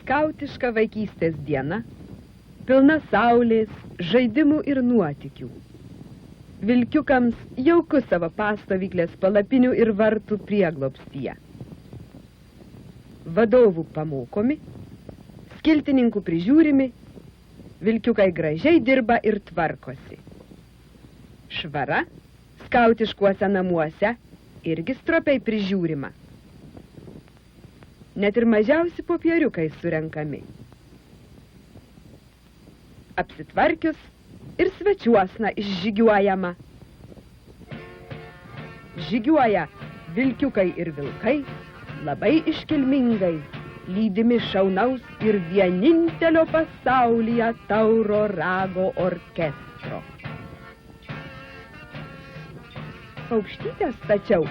Skautiška vaikystės diena, pilna saulės, žaidimų ir nuotykių. Vilkiukams jauku savo pastovyklės palapinių ir vartų prieglobstyje. Vadovų pamokomi, skiltininkų prižiūrimi, vilkiukai gražiai dirba ir tvarkosi. Švara skautiškuose namuose irgi stropiai prižiūrima. Net ir mažiausi popieriukai surenkami. Apsitvarkius ir svečiuosna išžygiuojama. Žygiuoja vilkiukai ir vilkai, labai iškilmingai, lydimi šaunaus ir vienintelio pasaulyje tauro rago orkestro. Paukštytės tačiau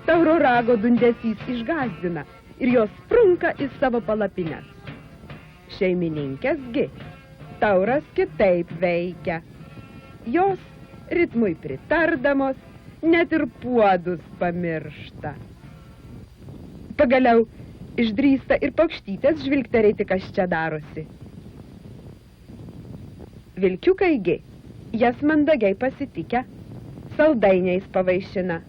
tauro rago dundesys išgąsdina ir jos sprunka į savo palapines. Šeimininkėsgi tauras kitaip veikia. Jos ritmui pritardamos net ir puodus pamiršta. Pagaliau išdrįsta ir paukštytės žvilgterėti, kas čia darosi. Vilkiukaigi jas mandagiai pasitikę, saldainiais pavaišina,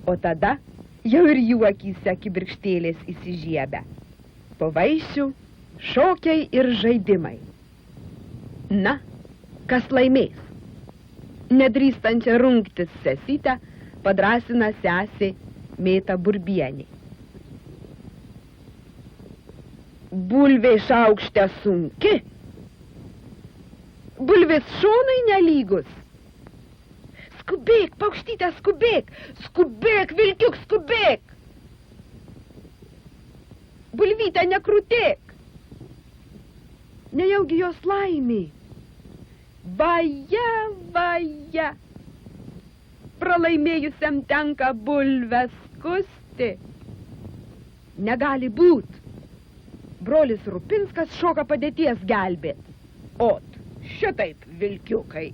o tada jau ir jų akyse kibirkštėlės įsižiebia. Po vaišių šokiai ir žaidimai. Na, kas laimės? Nedrįstančią rungtis sesytę padrasina sesė Mėta Burbienė. bulvė šaukšte sunki. Bulvės šonai nelygus. Skubėk, paukštyte, skubėk. Skubėk, vilkiuk, skubėk. Bulvyte, nekrutėk. Nejaugi jos laimiai. Vaja, vaja. Pralaimėjusiam tenka bulves skusti. Negali būt. Brolis Rupinskas šoka padėties gelbėt. Ot, šitaip, vilkiukai.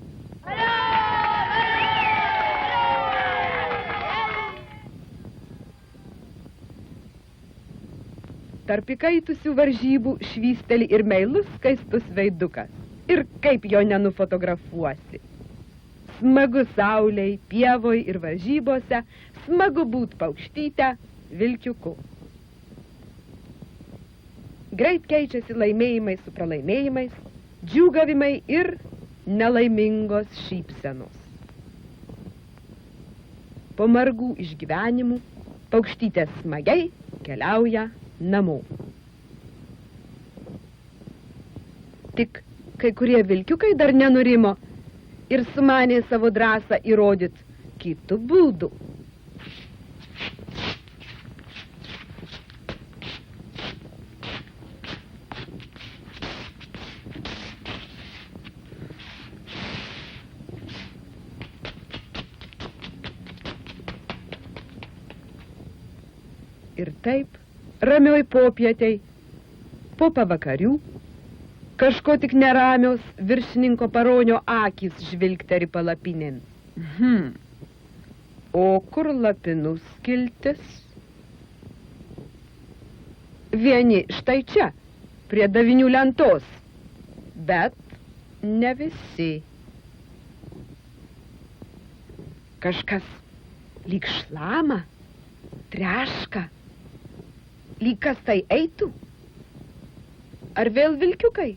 Tarp įkaitusių varžybų švysteli ir meilus skaistus veidukas. Ir kaip jo nenufotografuosi. Smagu saulei, pievoj ir varžybose, smagu būt paukštyte, vilkiuku. Greit keičiasi laimėjimai su pralaimėjimais, džiūgavimai ir nelaimingos šypsenos. Po margų išgyvenimų paukštytė smagiai keliauja namo. Tik kai kurie vilkiukai dar nenurimo ir sumanė savo drąsą įrodyt kitų būdų. Ir taip, ramioj popietei, po pavakarių, kažko tik neramios viršininko Paronio akys žvilgteri palapinėn. O kur lapinų skiltis? Vieni štai čia, prie davinių lentos, bet ne visi. Kažkas lyg šlama, treška, lyg kas tai eitų? Ar vėl vilkiukai?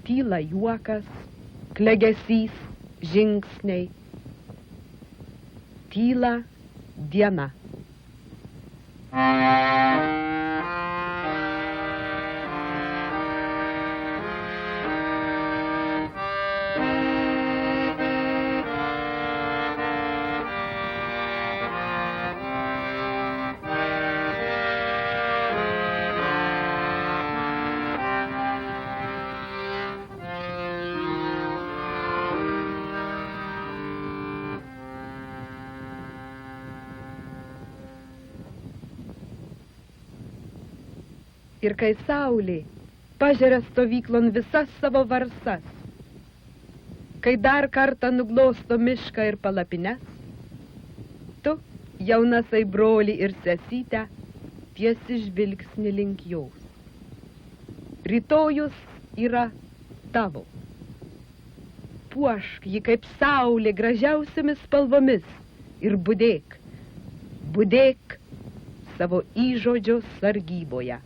Tyla juokas, klegesys, žingsniai. Tyla diena. Ir kai saulė pažeria stovyklon visas savo varsas, kai dar kartą nuglosto mišką ir palapines, tu, jaunasai broli ir sesyte, tiesi žvilgsnį link jos. Rytojus yra tavo. Puošk jį kaip saulė gražiausiamis spalvomis ir budėk, budėk savo įžodžio sargyboje.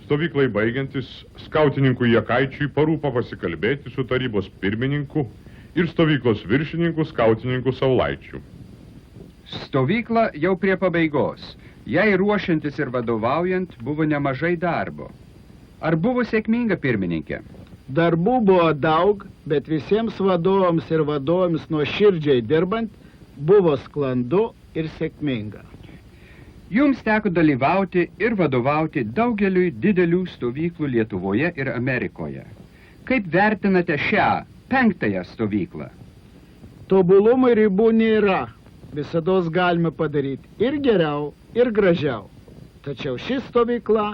Stovyklai baigiantis, skautininkui Jakaičiui parūpo pasikalbėti su tarybos pirmininku ir stovyklos viršininku skautininku Saulaičiu. Stovykla jau prie pabaigos. Jai ruošiantis ir vadovaujant buvo nemažai darbo. Ar buvo sėkminga pirmininkė? Darbų buvo daug, bet visiems vadovams ir vadovams nuoširdžiai dirbant buvo sklandu ir sėkminga. Jums teko dalyvauti ir vadovauti daugeliui didelių stovyklų Lietuvoje ir Amerikoje. Kaip vertinate šią 5-ąją stovyklą? Tobulumui ribų nėra. Visados galime padaryti ir geriau, ir gražiau. Tačiau ši stovykla,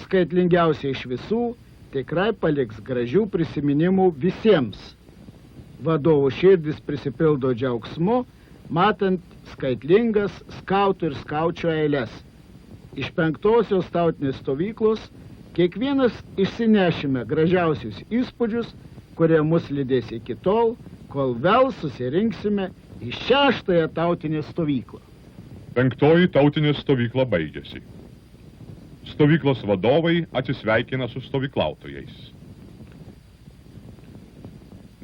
skaitlingiausia iš visų, tikrai paliks gražių prisiminimų visiems. Vadovų širdis prisipildo džiaugsmu, matant skaitlingas skautų ir skaučių eiles. Iš 5-osios tautinės stovyklos kiekvienas išsinešime gražiausius įspūdžius, kurie mus lydės iki tol, kol vėl susirinksime į 6-ąją tautinę stovyklą. 5-oji tautinė stovykla baigėsi. Stovyklos vadovai atsisveikina su stovyklautojais.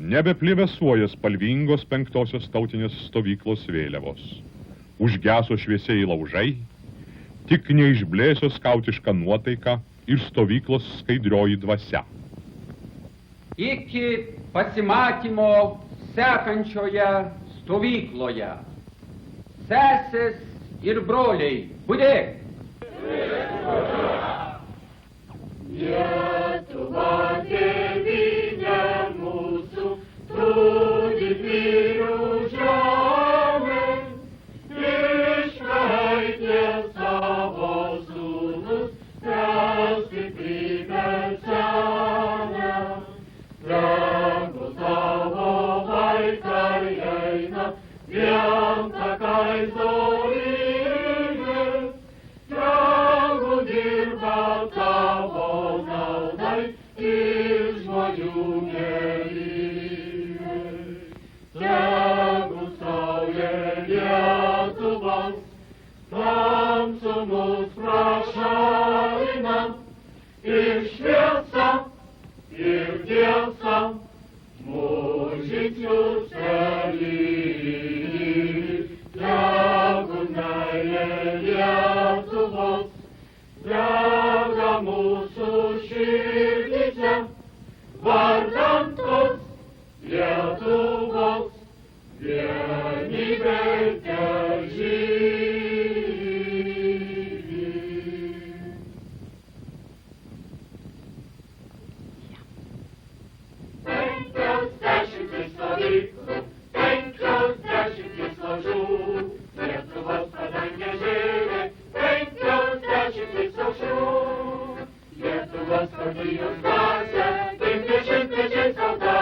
Nebeplėvesuoja spalvingos 5-osios tautinės stovyklos vėliavos. Užgeso šviesiai laužai, tik neišblėsio skautiška nuotaika ir stovyklos skaidrioji dvasia. Iki pasimatymo sekančioje stovykloje. Sesės ir broliai, budėk! Lietuva tėvynė mūsų, turi vyrų žemė, išvaitė savo sūnus, stiprybę senę. Tegu savo vaikai eina, vien takai zorinė, tegu dirba tavo naudai ir žmonių mėlynė. Tegu saulė Lietuvos, tamsumus prašalina, ir šviesa, ir tiesa, mūžicius pelys. Tegu meilė Lietuvos, dega mūsų širdyse, vardan tos Lietuvos vienybė težyvi. Penkiasdešimtis stovyklų, 50 laužų, Lietuvos padangė žėlė, 50 aušrų. Lietuvos partijos dvasia, 50 tauta,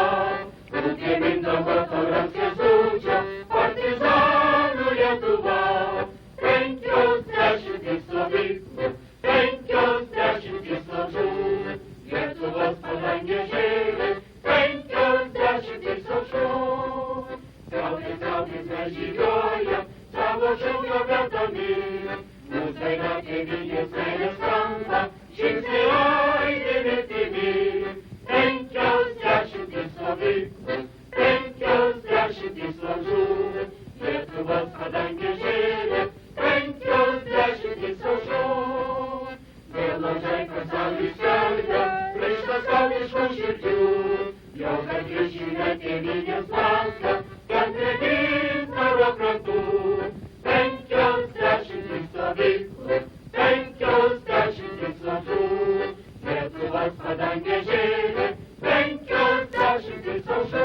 Rūkė Mindaugo Taurams Kęstučio, partizanų Lietuva. 50 stovyklų, 50 laužų, Lietuvos padangė žėlė, 50 aušrų. Traukės mes žygioja, savo šūkio vedami, mūsų daina tėvynės meilės skamba, žingsniai aidi mirtimi. 50 stovyklų, 50 laužų, Lietuvos padangė žėlė, 50 aušrų. Vėl laužai pasaulį skelbia, prieštas skautiškų širdių, jos atgrįžime tėvynės balsą, kad prie gintaro krantų. 50 stovyklų, 50 laužų, Lietuvos padangė žėlė, 50 aušrų.